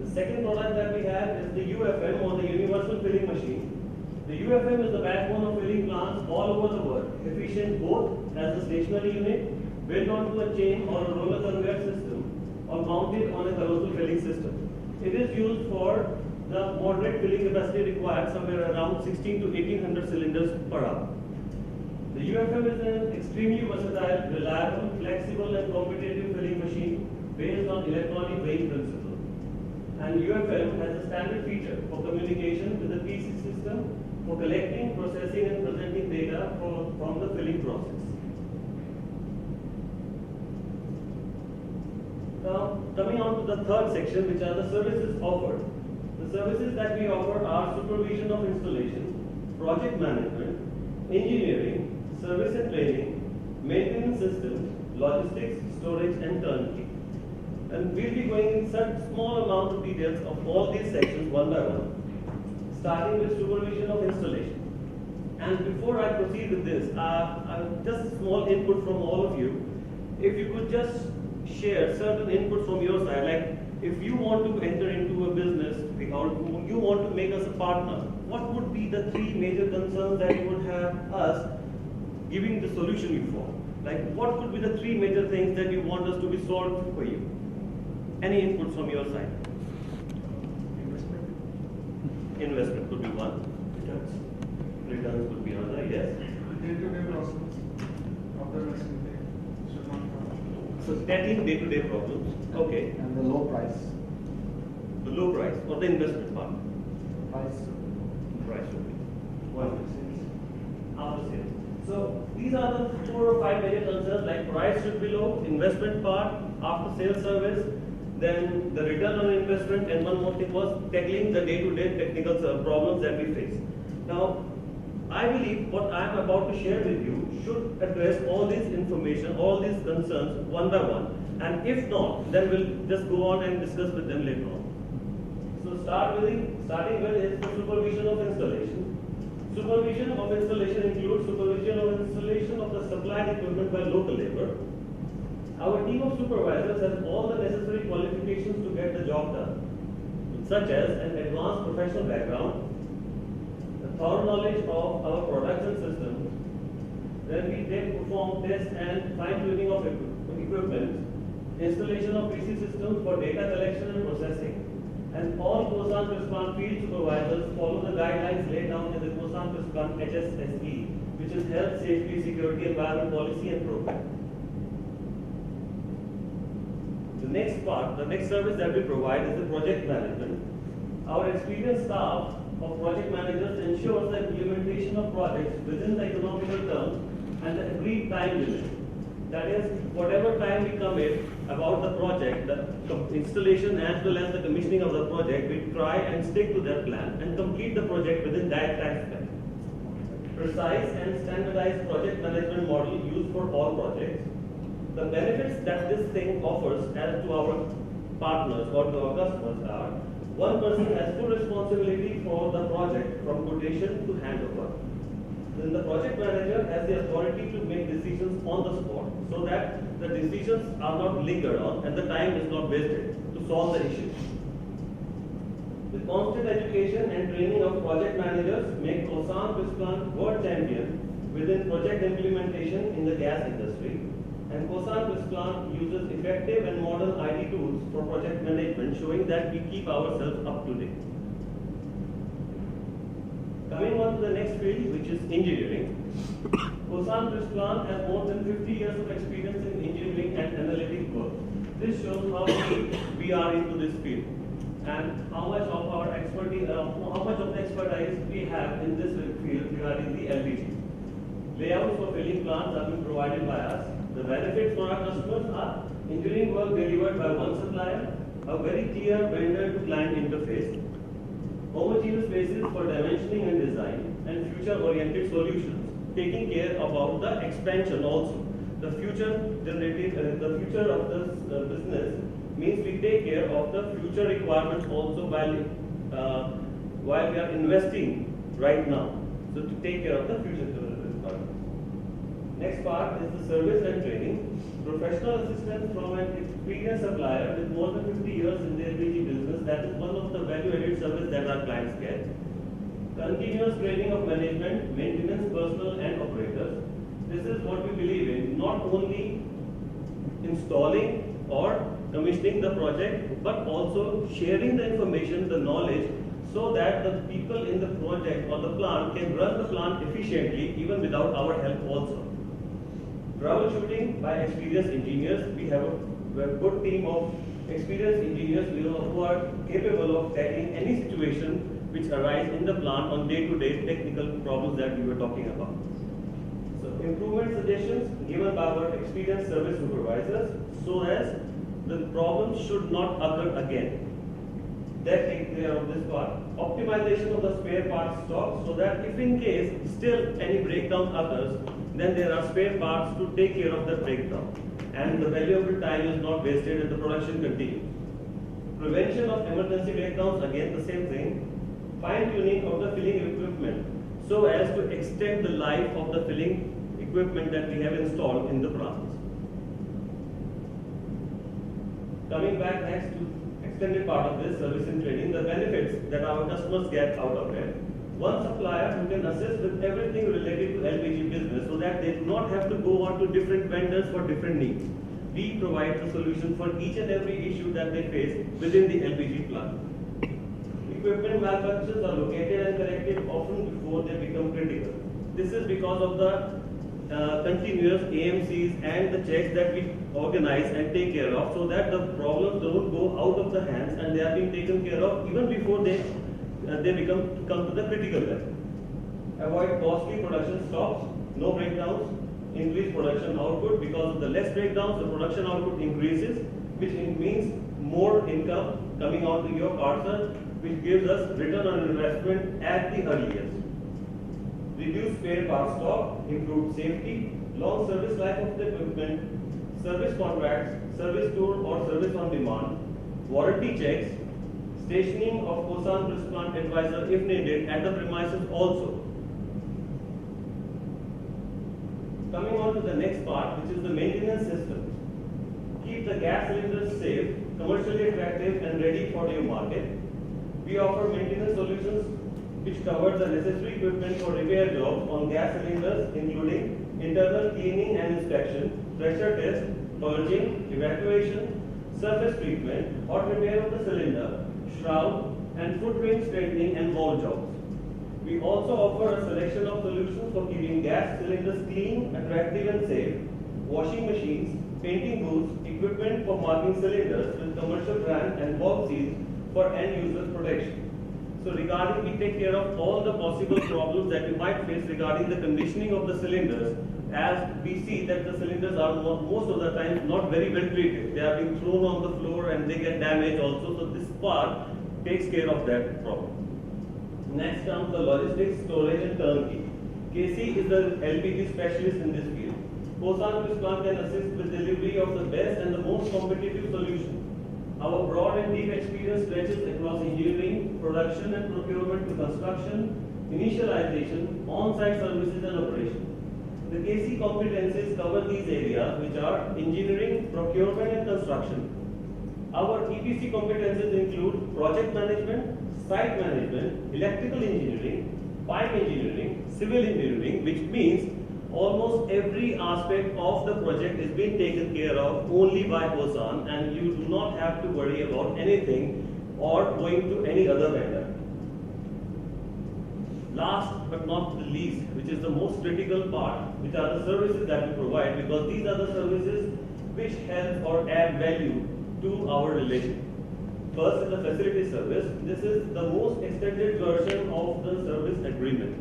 The second product that we have is the UFM, or the Universal Filling Machine. The UFM is the backbone of filling plants all over the world, efficient both as a stationary unit, built onto a chain or a roller conveyor system, or mounted on a corrosive filling system. It is used for the moderate filling capacity required, somewhere around 16 to 1800 cylinders per hour. The UFM is an extremely versatile, reliable, flexible and competitive filling machine based on electronic weighing principle. And UFM has a standard feature for communication with the PC system for collecting, processing and presenting data from the filling process. Now, coming on to the third section, which are the services offered. The services that we offer are supervision of installation, project management, engineering, service and training, maintenance systems, logistics, storage and turnkey. And we'll be going in such small amount of details of all these sections one by one, starting with supervision of installation. And before I proceed with this, just a small input from all of you. If you could just share certain input from your side, like if you want to enter into a business or you want to make us a partner, what would be the 3 major concerns that you would have us giving the solution you for? Like what would be the 3 major things that you want us to be solved for you? Any inputs from your side? Investment could be one. Returns could be another, yes. Day-to-day process of the machine should not come. So tackling day-to-day problems. Okay. And the low price. The low price or the investment part? Price. Price would be one after sales. So these are the 4 or 5 major concerns, like price should be low, investment part, after sales service, then the return on investment, and one more thing was tackling the day-to-day technical problems that we face. Now, I believe what I am about to share with you should address all this information, all these concerns one by one. And if not, then we'll just go on and discuss with them later on. So starting with is the supervision of installation. Supervision of installation includes supervision of installation of the supplied equipment by local labor. Our team of supervisors has all the necessary qualifications to get the job done, such as an advanced professional background, a thorough knowledge of our products and systems. Then we perform tests and fine-tuning of equipment, installation of PC systems for data collection and processing, and all Kosan Krisplan field supervisors follow the guidelines laid down in the Kosan Krisplan HSSE, which is Health, Safety, Security, Environment Policy and Program. The next service that we provide is the project management. Our experienced staff of project managers ensures the implementation of projects within the economical terms and the agreed time limit. That is, whatever time we commit about the project, the installation as well as the commissioning of the project, we try and stick to that plan and complete the project within that time span. Precise and standardized project management model used for all projects. The benefits that this thing offers as to our partners or to our customers are: one person has full responsibility for the project from quotation to handover. Then the project manager has the authority to make decisions on the spot so that the decisions are not lingered on and the time is not wasted to solve the issue. The constant education and training of project managers make Kosan Krisplan world champion within project implementation in the gas industry. And Kosan Krisplan uses effective and modern IT tools for project management, showing that we keep ourselves up to date. Coming on to the next field, which is engineering. Kosan Krisplan has more than 50 years of experience in engineering and analytic work. This shows how deep we are into this field and how much of our expertise, how much of the expertise we have in this field regarding the LPG. Layouts for filling plants are being provided by us. The benefits for our customers are engineering work delivered by one supplier, a very clear vendor to client interface, homogeneous basis for dimensioning and design, and future-oriented solutions, taking care about the expansion also. The future the future of this business means we take care of the future requirements also while we are investing right now. So to take care of the future requirements. Next part is the service and training. Professional assistance from an experienced supplier with more than 50 years in the LPG business, that is one of the value-added service that our clients get. Continuous training of management, maintenance, personnel and operators. This is what we believe in, not only installing or commissioning the project, but also sharing the information, the knowledge, so that the people in the project or the plant can run the plant efficiently even without our help also. Troubleshooting by experienced engineers. We have a good team of experienced engineers who are capable of tackling any situation which arise in the plant on day-to-day technical problems that we were talking about. So improvement suggestions given by our experienced service supervisors so as the problem should not occur again. That takes care of this part. Optimization of the spare parts stock so that if in case still any breakdown occurs, then there are spare parts to take care of the breakdown and the valuable time is not wasted and the production continues. Prevention of emergency breakdowns, again the same thing. Fine tuning of the filling equipment so as to extend the life of the filling equipment that we have installed in the plants. Coming back next to extended part of this service and training, the benefits that our customers get out of it. One supplier who can assist with everything related to LPG business so that they do not have to go on to different vendors for different needs. We provide the solution for each and every issue that they face within the LPG plant. Equipment malfunctions are located and corrected often before they become critical. This is because of the continuous AMCs and the checks that we organize and take care of so that the problems don't go out of the hands and they are being taken care of even before they come to the critical level. Avoid costly production stops, no breakdowns, increase production output. Because of the less breakdowns, the production output increases, which means more income coming out to your parcel, which gives us return on investment at the earliest. Reduce spare parts stock, improve safety, long service life of the equipment, service contracts, service tour or service on demand, warranty checks, stationing of Kosan plant advisor if needed at the premises also. Coming on to the next part, which is the maintenance system. Keep the gas cylinders safe, commercially attractive and ready for your market. We offer maintenance solutions which cover the necessary equipment for repair jobs on gas cylinders, including internal cleaning and inspection, pressure test, purging, evacuation, surface treatment, hot repair of the cylinder, shroud, and foot ring straightening and valve jobs. We also offer a selection of solutions for keeping gas cylinders clean, attractive and safe, washing machines, painting booths, equipment for marking cylinders with commercial brand and valve seals for end users protection. So regarding, we take care of all the possible problems that you might face regarding the conditioning of the cylinders, as we see that the cylinders are most of the time not very well treated. They are being thrown on the floor and they get damaged also. So this part takes care of that problem. Next comes the logistics, storage and turnkey. KC is the LPG specialist in this field. Kosan plant can assist with delivery of the best and the most competitive solution. Our broad and deep experience stretches across engineering, production and procurement to construction, initialization, on-site services and operation. The KC competencies cover these areas which are engineering, procurement and construction. Our EPC competencies include project management, site management, electrical engineering, pipe engineering, civil engineering, which means almost every aspect of the project is being taken care of only by Kosan and you do not have to worry about anything or going to any other vendor. Last but not the least, which is the most critical part, which are the services that we provide, because these are the services which help or add value to our relation. First is the facility service. This is the most extended version of the service agreement.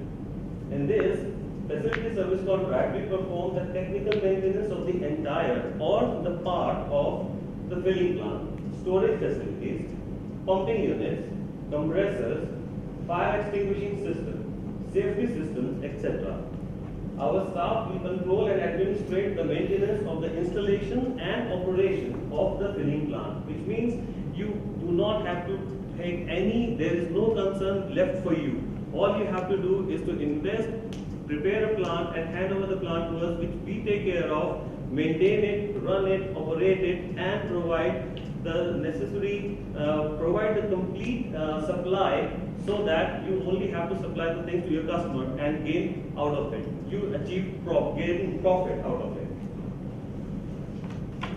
In this facility service contract, we perform the technical maintenance of the entire or the part of the filling plant, storage facilities, pumping units, compressors, fire extinguishing system, safety systems, etc. Our staff will control and administrate the maintenance of the installation and operation of the filling plant, which means you do not have to take there is no concern left for you. All you have to do is to invest, prepare a plant and hand over the plant to us, which we take care of, maintain it, run it, operate it, and provide the necessary, provide the complete supply, so that you only have to supply the things to your customer and gain out of it. You achieve gain profit out of it.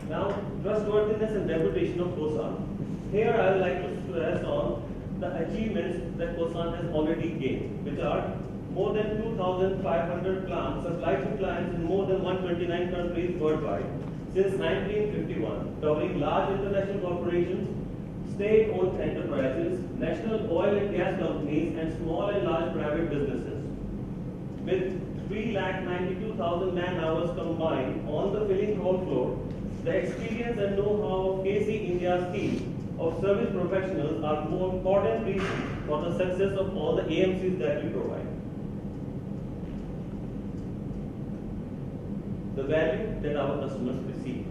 Now, trustworthiness and reputation of Kosan. Here I would like to stress on the achievements that Kosan has already gained, which are more than 2,500 plants supplied to clients in more than 129 countries worldwide since 1951, covering large international corporations, state-owned enterprises, national oil and gas companies, and small and large private businesses. With 3,92,000 man-hours combined on the filling hall floor, the experience and know-how of KC India's team of service professionals are more important reasons for the success of all the AMCs that we provide. The value that our customers receive.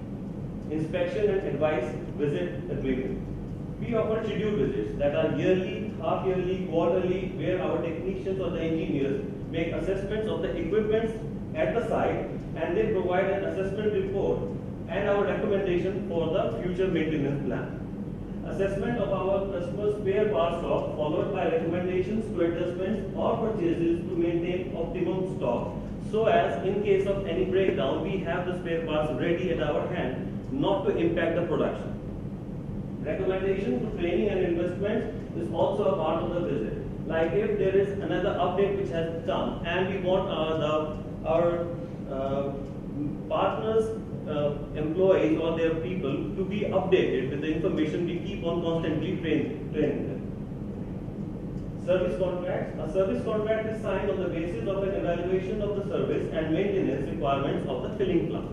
Inspection and advice visit agreement. We offer scheduled visits that are yearly, half-yearly, quarterly, where our technicians or the engineers make assessments of the equipment at the site, and they provide an assessment report and our recommendation for the future maintenance plan. Assessment of our customers' spare parts stock, followed by recommendations to adjustments or purchases to maintain optimum stock, so as in case of any breakdown, we have the spare parts ready at our hand, not to impact the production. Recommendation to training and investment is also a part of the visit. Like if there is another update which has come and we want our partners, employees or their people to be updated with the information, we keep on constantly training them. Service contracts. A service contract is signed on the basis of an evaluation of the service and maintenance requirements of the filling plant.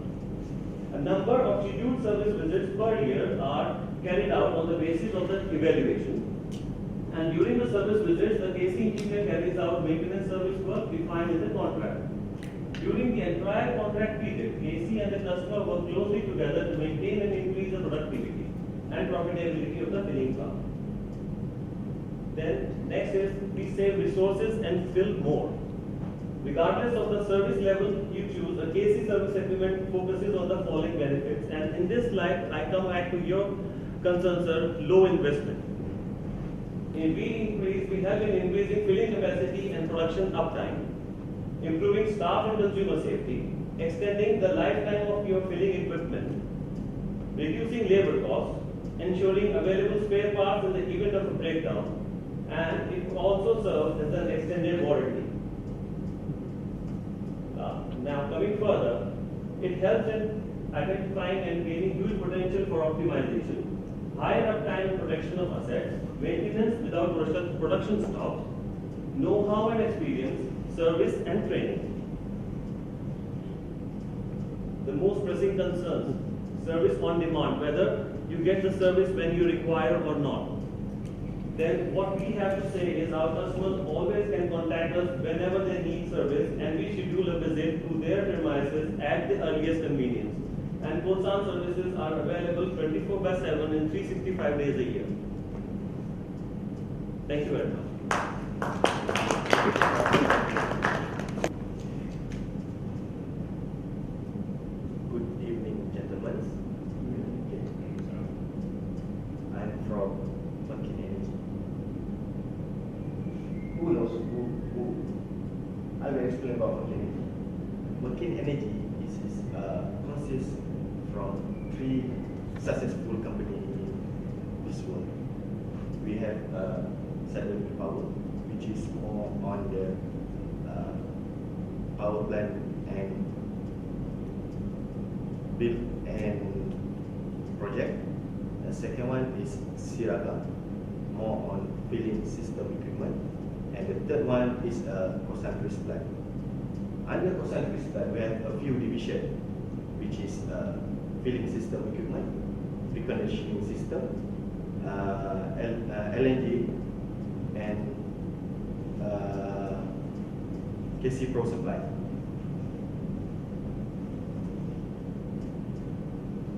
A number of scheduled service visits per year are carried out on the basis of the evaluation. And during the service visits, the KC engineer carries out maintenance service work defined in the contract. During the entire contract period, KC and the customer work closely together to maintain and increase the productivity and profitability of the filling plant. Then next is we save resources and fill more. Regardless of the service level you choose, a KC service agreement focuses on the following benefits. And in this slide, I come back to your concern, sir, low investment. We have been increasing filling capacity and production uptime, improving staff and consumer safety, extending the lifetime of your filling equipment, reducing labor costs, ensuring available spare parts in the event of a breakdown, and it also serves as an extended warranty. Now coming further, it helps in identifying and gaining huge potential for optimization, higher uptime and protection of assets, maintenance without production stops, know-how and experience, service and training. The most pressing concerns, service on demand, whether you get the service when you require or not. Then what we have to say is our customers always can contact us whenever they need service, and we schedule a visit to their premises at the earliest convenience. And Kosan services are available 24/7 and 365 days a year. Thank you very much. Good evening, gentlemen. I'm from Makin Energy. Who knows who? I will explain about Makin Energy. Makin Energy consists from 3 successful companies in this world. We have Southern Power, which is more on the power plant and build and project. The second one is Siraga, more on filling system equipment. And the third one is Kosan Plant. Under Kosan Plant, we have a few divisions, which is filling system equipment, reconditioning system, LNG, and KC Pro Supply.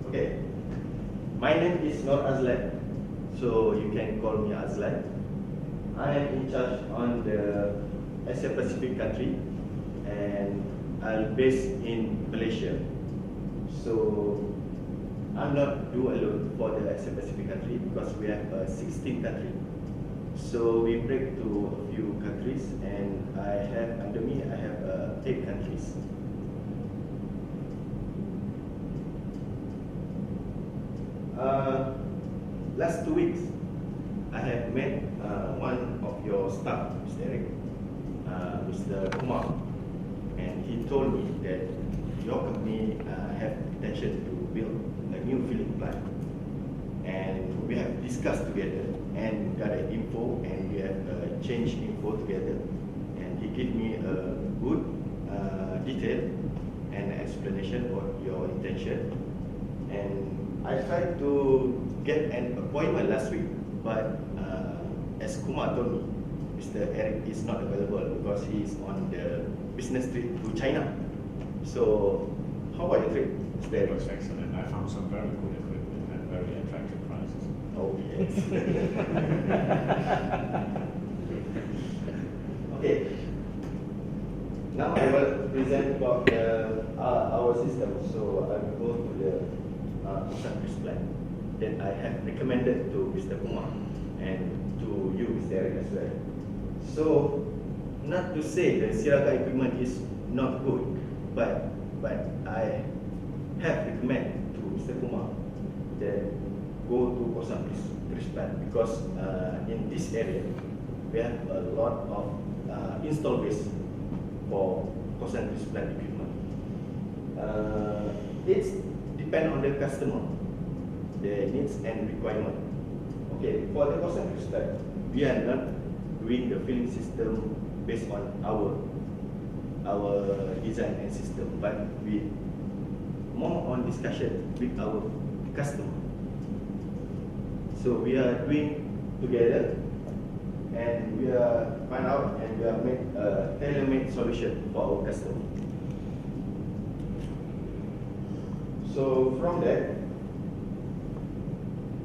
Okay, my name is Nur Azlan, so you can call me Azlan. I am in charge on the Asia Pacific country, and I'm based in Malaysia. So I'm not do alone for the Asia Pacific country because we have 16 countries. So we break to a few countries, and I have under me I have 8 countries. Last 2 weeks, I have met one of your staff, Mr. Erik, Mr. Kumar, and he told me that your company have intention to build a new filling plant, and we have discussed together and got an info, and we have changed info together, and he gave me a good detail and explanation about your intention, and I tried to get an appointment last week, but as Kumar told me, Mr. Erik is not available because he is on the business trip to China. So, how about your trip, Mr. It Erik? was excellent. I found some very good equipment at very attractive prices. Oh, yes. Okay. Now I will present about our system. So I will go to the service plan that I have recommended to Mr. Kumar and to you, Mr. Erik, as well. So, not to say the Siraga equipment is not good, but I have recommended to Mr. Kumar that go to Kosan Plan because in this area we have a lot of install base for Kosan Plan equipment. It's depend on the customer, the needs and requirement. Okay, for the Kosan Plan, we are not doing the filling system based on our design and system, but we more on discussion with our customer. So we are doing together, and we are find out and we are make a tailor-made solution for our customer. So from that,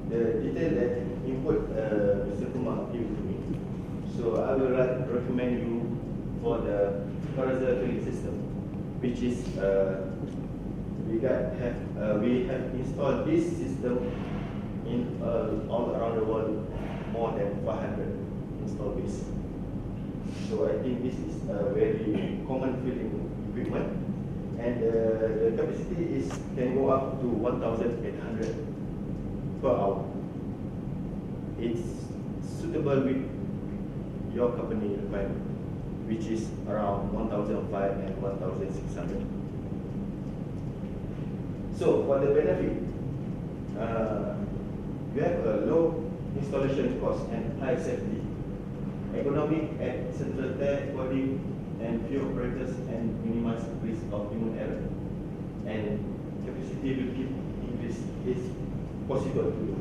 the detail that input Mr. Kumar gave to me. So I will recommend you for the horizontal filling system, which is we have installed this system in all around the world, more than 500 install base. So I think this is a very common filling equipment, and the capacity can go up to 1,800 per hour. It's suitable with your company requirement, which is around 1,500 and 1,600. So for the benefit, you have a low installation cost and high safety, economic at central tech coding and few operators, and minimize risk of human error. And capacity will keep increase is possible to do.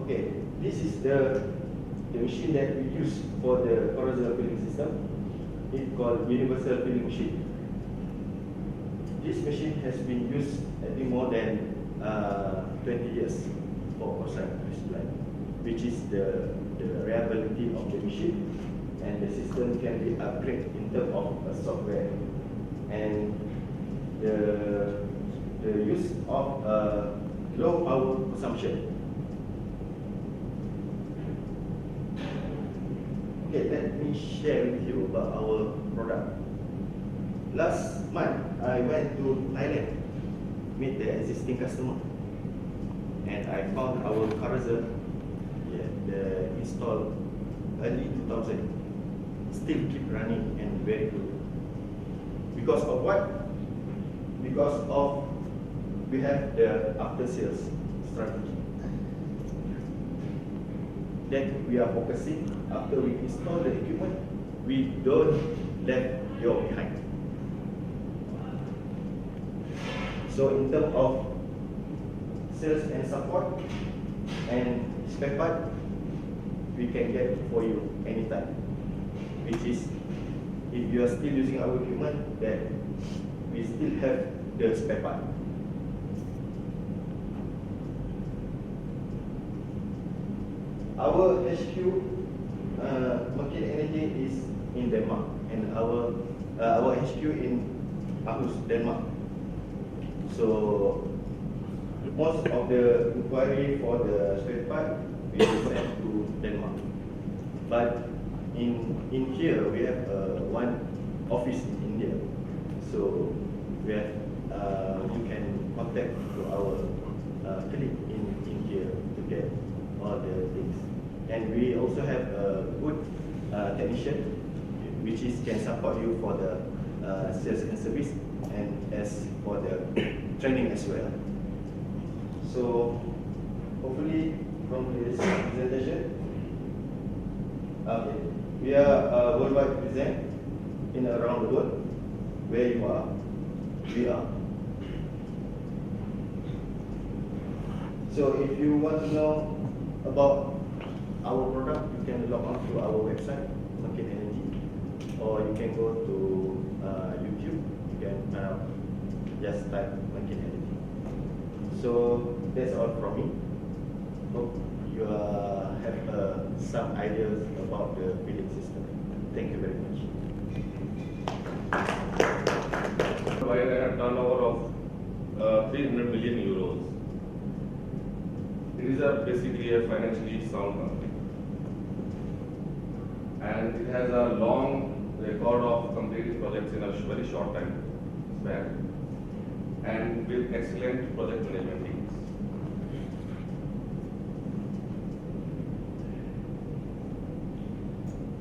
Okay, this is the machine that we use for the horizontal filling system. It's called universal filling machine. This machine has been used I think more than 20 years for Kosan Plan, which is the reliability of the machine, and the system can be upgraded in terms of software, and the use of low power consumption. Okay, let me share with you about our product. Last month, I went to Thailand, meet the existing customer, and I found our carousel, the install early 2000, still keep running and very good. Because of what? Because of we have the after sales strategy that we are focusing. After we install the equipment, we don't let you behind. So in terms of sales and support and spare part, we can get for you anytime. Which is, if you are still using our equipment, then we still have the spare part. Our HQ, Makin Energy, is in Denmark, and our HQ in Aarhus, Denmark. So most of the inquiry for the spare part we will send to Denmark. But in here we have one office in India. So we have you can contact to our colleague in here to get all the things. And we also have a good technician which is can support you for the sales and service, and as for the training as well. So hopefully from this presentation, okay, we are worldwide present in around the world. Where you are, we are. So if you want to know about our product, you can log on to our website, Makin Energy, or you can go to YouTube. You can just type Makin Energy. So that's all from me. Hope you have some ideas about the billing system. Thank you very much. While I have turnover of 300 million euros, it is basically a financially sound company, and it has a long record of completing projects in a very short time span, and with excellent project management teams.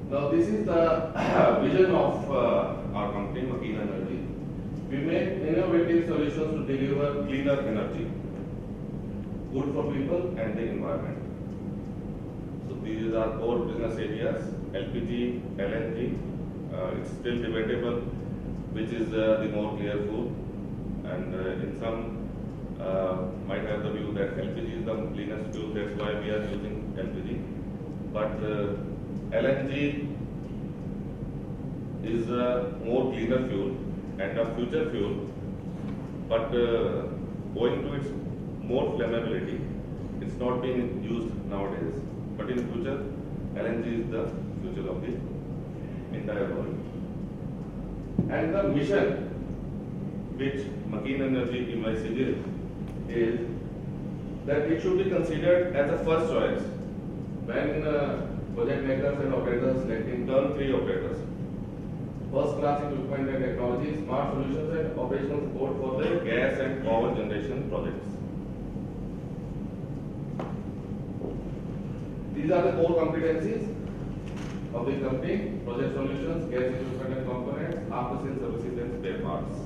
Now this is the vision of our company, Makin Energy. We make innovative solutions to deliver cleaner energy, good for people and the environment. So these are core business areas: LPG, LNG. It's still debatable which is the more clear food, and in some might have the view that LPG is the cleanest fuel, that's why we are using LPG. But LNG is a more cleaner fuel and a future fuel, but owing to its more flammability, it's not being used nowadays. But in future, LNG is the future of the entire world. And the mission which Makin Energy envisages is that it should be considered as a first choice when project makers and operators selecting turnkey operators, first-class equipment and technology, smart solutions and operational support for the gas and power generation projects. These are the core competencies of the company: project solutions, gas equipment and components, after-sales services and spare parts.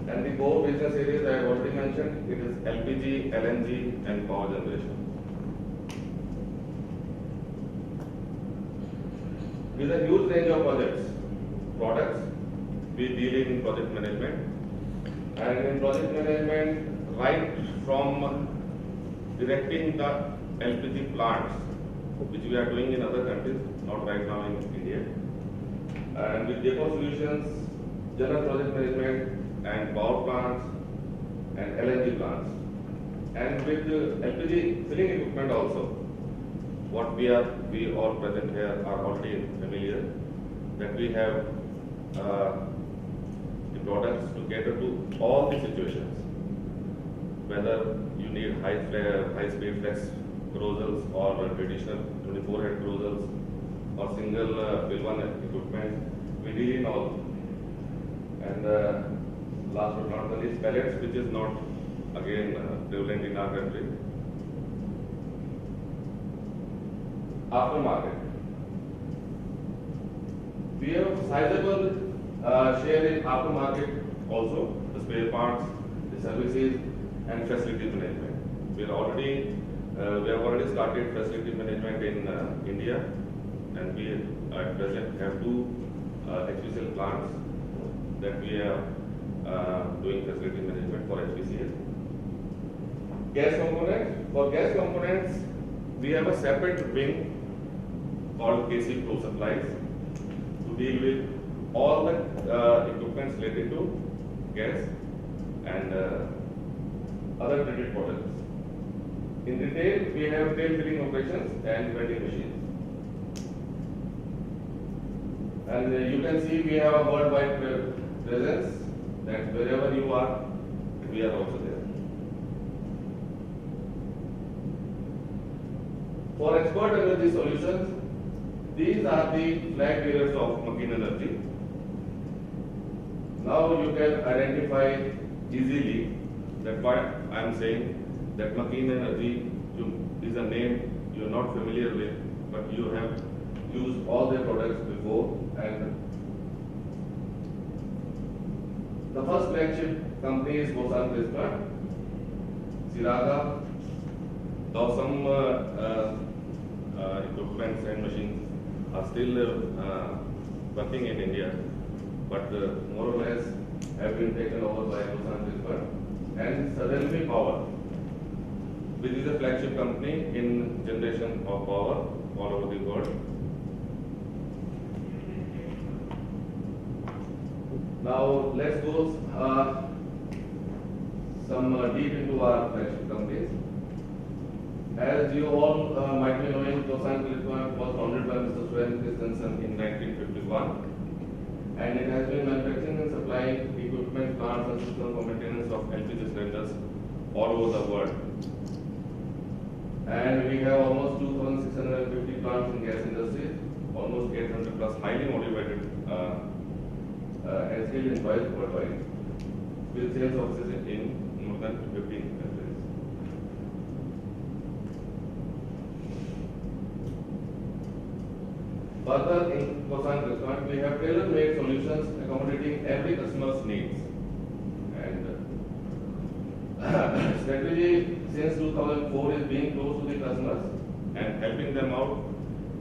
And the core business areas I have already mentioned, it is LPG, LNG and power generation. With a huge range of products, we deal in project management. And in project management, right from directing the LPG plants, which we are doing in other countries, not right now in India. And with depot solutions, general project management and power plants and LNG plants. And with LPG filling equipment also, what we all present here are already familiar, that we have the products to cater to all the situations, whether you need high speed flex cruisers or traditional 24 head cruisers or single fill one equipment, we deal in all. And last but not the least, pellets, which is not again prevalent in our country. Aftermarket. We have a sizable share in aftermarket also, the spare parts, the services and facility management. We have already started facility management in India, and we at present have 2 HPCL plants that we are doing facility management for HPCL. gas component. For gas components, we have a separate wing called KC Pro Supplies to deal with all the equipment related to gas and other traded products. In retail, we have tail filling operations and vending machines. And you can see we have a worldwide presence, that wherever you are, we are also there. For expert energy solutions, these are the flag bearers of McKean Energy. Now you can identify easily that what I am saying, that McKean Energy is a name you are not familiar with, but you have used all their products before. And the first flagship company is Bosan Crispa, Siraga. Now some equipments and machines are still working in India, but more or less have been taken over by Bosan Crispa. And Suddenly Power, which is a flagship company in generation of power all over the world. Now let's go some deep into our flagship companies. As you all might be knowing, Bosan Crispa was founded by Mr. Sven Christensen in 1951, and it has been manufacturing and supplying equipment, plants and systems for maintenance of LPG cylinders all over the world. And we have almost 2,650 plants in gas industry, almost 800 plus highly motivated and skilled employees worldwide, with sales offices in more than 15 countries. Further, in Bosan Crispa, we have tailor-made solutions accommodating every customer's needs. And strategy since 2004 is being close to the customers and helping them out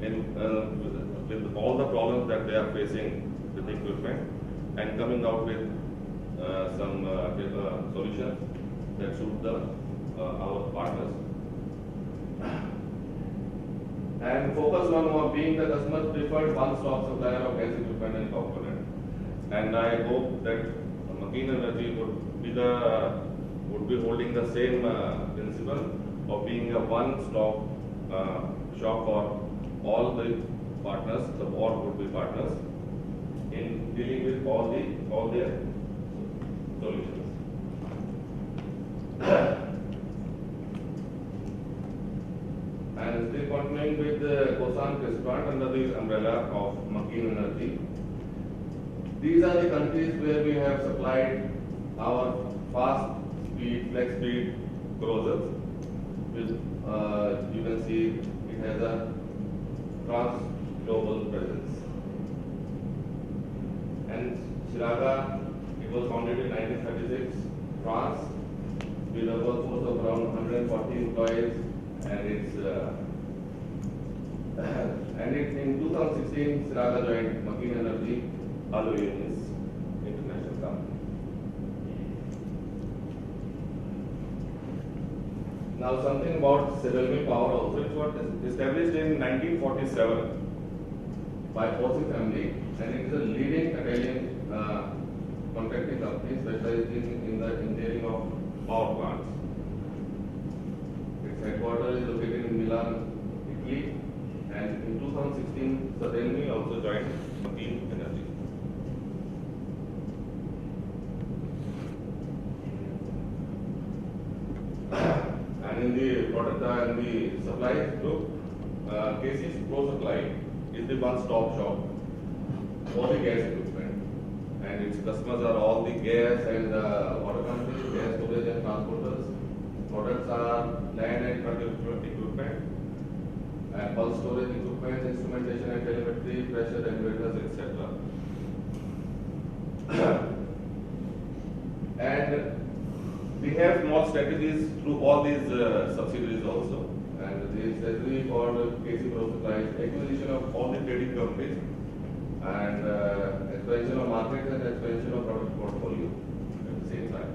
in, with all the problems that they are facing with the equipment, and coming out with some solutions that suit our partners. And focus on being the customer's preferred one-stop supplier of gas equipment and component. And I hope that McKean Energy would be holding the same principle of being a one-stop shop for all the partners, the board would be partners, in dealing with all their solutions. And still continuing with the Bosan Crispa under the umbrella of McKean Energy. These are the countries where we have supplied our fast speed, flex speed cruisers. With you can see it has a trans-global presence. And Siraga, it was founded in 1936, France, with a workforce of around 140 employees, and in 2016, Siraga joined McKean Energy, Aluminum's international company. Now something about Suddenly Power also. It was established in 1947 by Pozzi family, and it is a leading Italian contracting company specializing in the engineering of power plants. Its headquarters is located in Milan, Italy, and in 2016, Suddenly also joined McKean Energy. And in the product and the supply group, KC Pro Supply is the one-stop shop for the gas equipment, and its customers are all the gas and water companies, gas storage and transporters. Products are land and truck equipment, and pulse storage equipment, instrumentation and telemetry, pressure elevators, etc. And we have small strategies through all these subsidiaries also. And the strategy for KC Pro Supply is acquisition of all the trading companies, and expansion of markets and expansion of product portfolio at the same time.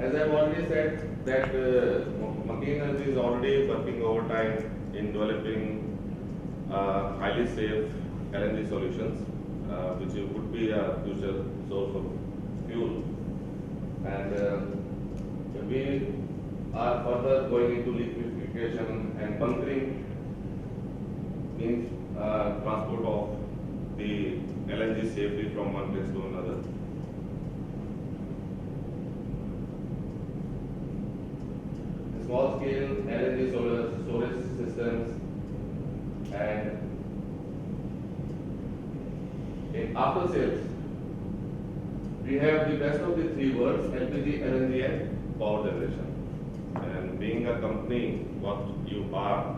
as I've already said, that McKean Energy is already working overtime in developing highly safe LNG solutions, which would be a future source of fuel. And we are further going into liquefaction and bunkering, means transport of the LNG safely from one place to another. Small scale LNG storage systems, and in after sales, we have the best of the three worlds: LPG, LNG, and power generation. And being a company, what you are,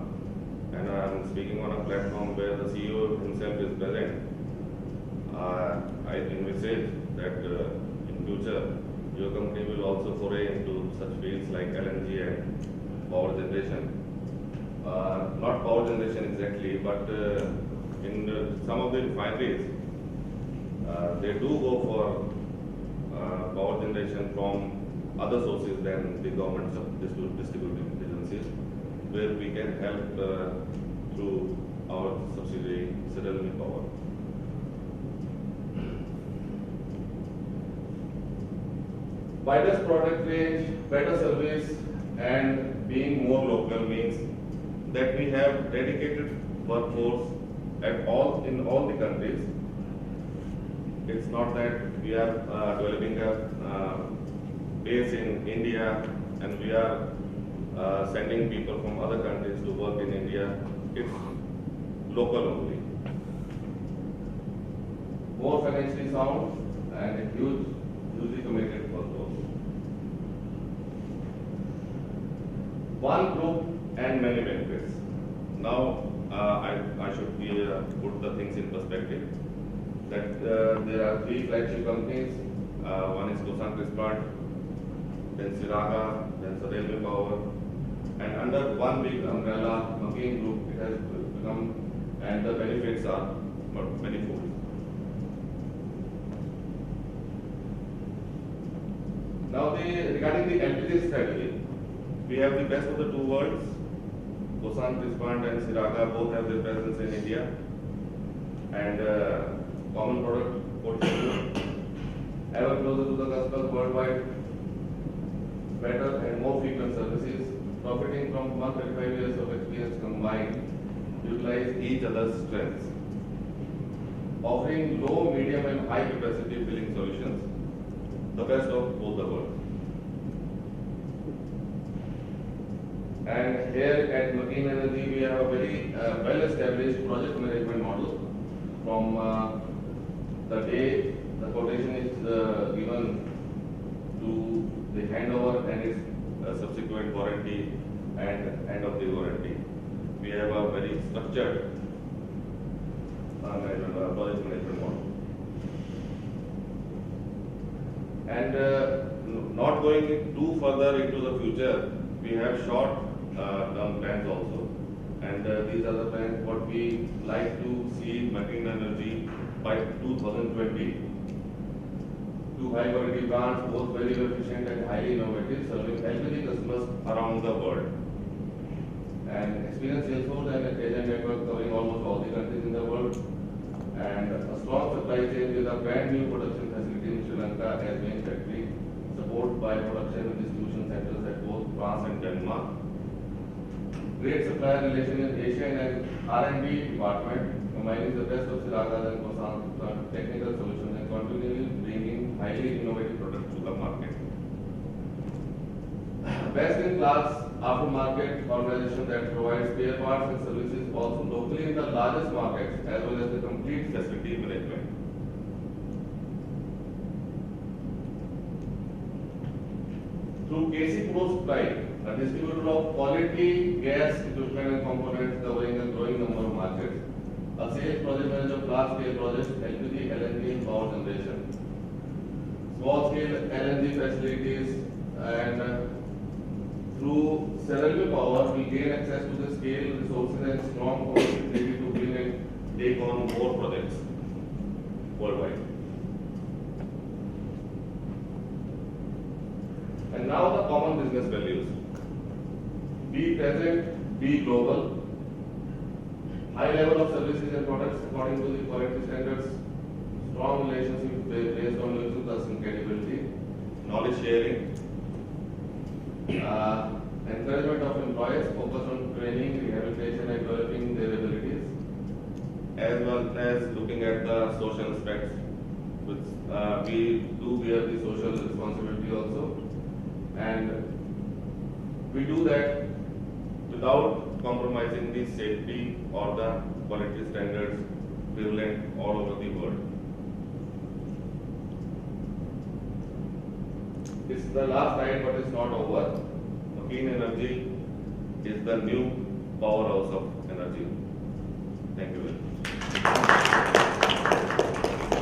and I am speaking on a platform where the CEO himself is present, I envisage that in future your company will also foray into such fields like LNG and power generation. Not power generation exactly, but in some of the refineries, they do go for power generation from other sources than the government distributing agencies, where we can help through our subsidiary Cyril Power. Wider product range, better service, and being more local means that we have dedicated workforce in all the countries. It's not that we are developing a base in India and we are sending people from other countries to work in India. It's local only. More financially sound and a hugely committed workforce. One group and many benefits. Now I should put the things in perspective. That there are three flagship companies. One is Kosan Plant, then Siraga, then Sadel Power, and under one big umbrella, McKean Group, it has become, and the benefits are manifold. Now, regarding the LPG strategy, we have the best of the two worlds. Kosan Plant and Siraga both have their presence in India, and common product portfolio, ever closer to the customers worldwide, better and more frequent services, profiting from 135 years of experience combined, utilize each other's strengths, offering low, medium, and high capacity filling solutions, the best of both the worlds. And here at McKean Energy, we have a very well-established project management model. From the day the quotation is given to the handover and its subsequent warranty and end of the warranty, we have a very structured project management model. And not going too further into the future, we have short term plans also, and these are the plans what we like to see McKean Energy by 2020. Two high quality plants, both very efficient and highly innovative, serving LPG customers around the world. And experienced sales force and agent network covering almost all the countries in the world. And a strong supply chain with a brand new production facility in Sri Lanka as main factory, supported by production and distribution centers at both France and Denmark. Great supplier relation in Asia and R&D department, combining the best of Siraga and Kosan technical solutions and continually bringing highly innovative products to the market. Best in class aftermarket organization that provides spare parts and services also locally in the largest markets, as well as the complete facility management. Through KC Pro Supply, a distributor of quality gas equipment and components covering a growing number of markets, a sales project manager of large scale projects, LPG, LNG, and power generation, small scale LNG facilities, and through Cyril Power, we gain access to the scale, resources, and strong capacity to bring and take on more projects worldwide. And now the common business values. Be present, be global. High level of services and products according to the quality standards. Strong relationship based on mutual trust and credibility. Knowledge sharing. Encouragement of employees, focus on training, rehabilitation and developing their abilities, as well as looking at the social aspects, which we do bear the social responsibility also, and we do that without compromising the safety or the quality standards prevalent all over the world. It's the last slide, but it's not over. Clean energy is the new powerhouse of energy. Thank you very much.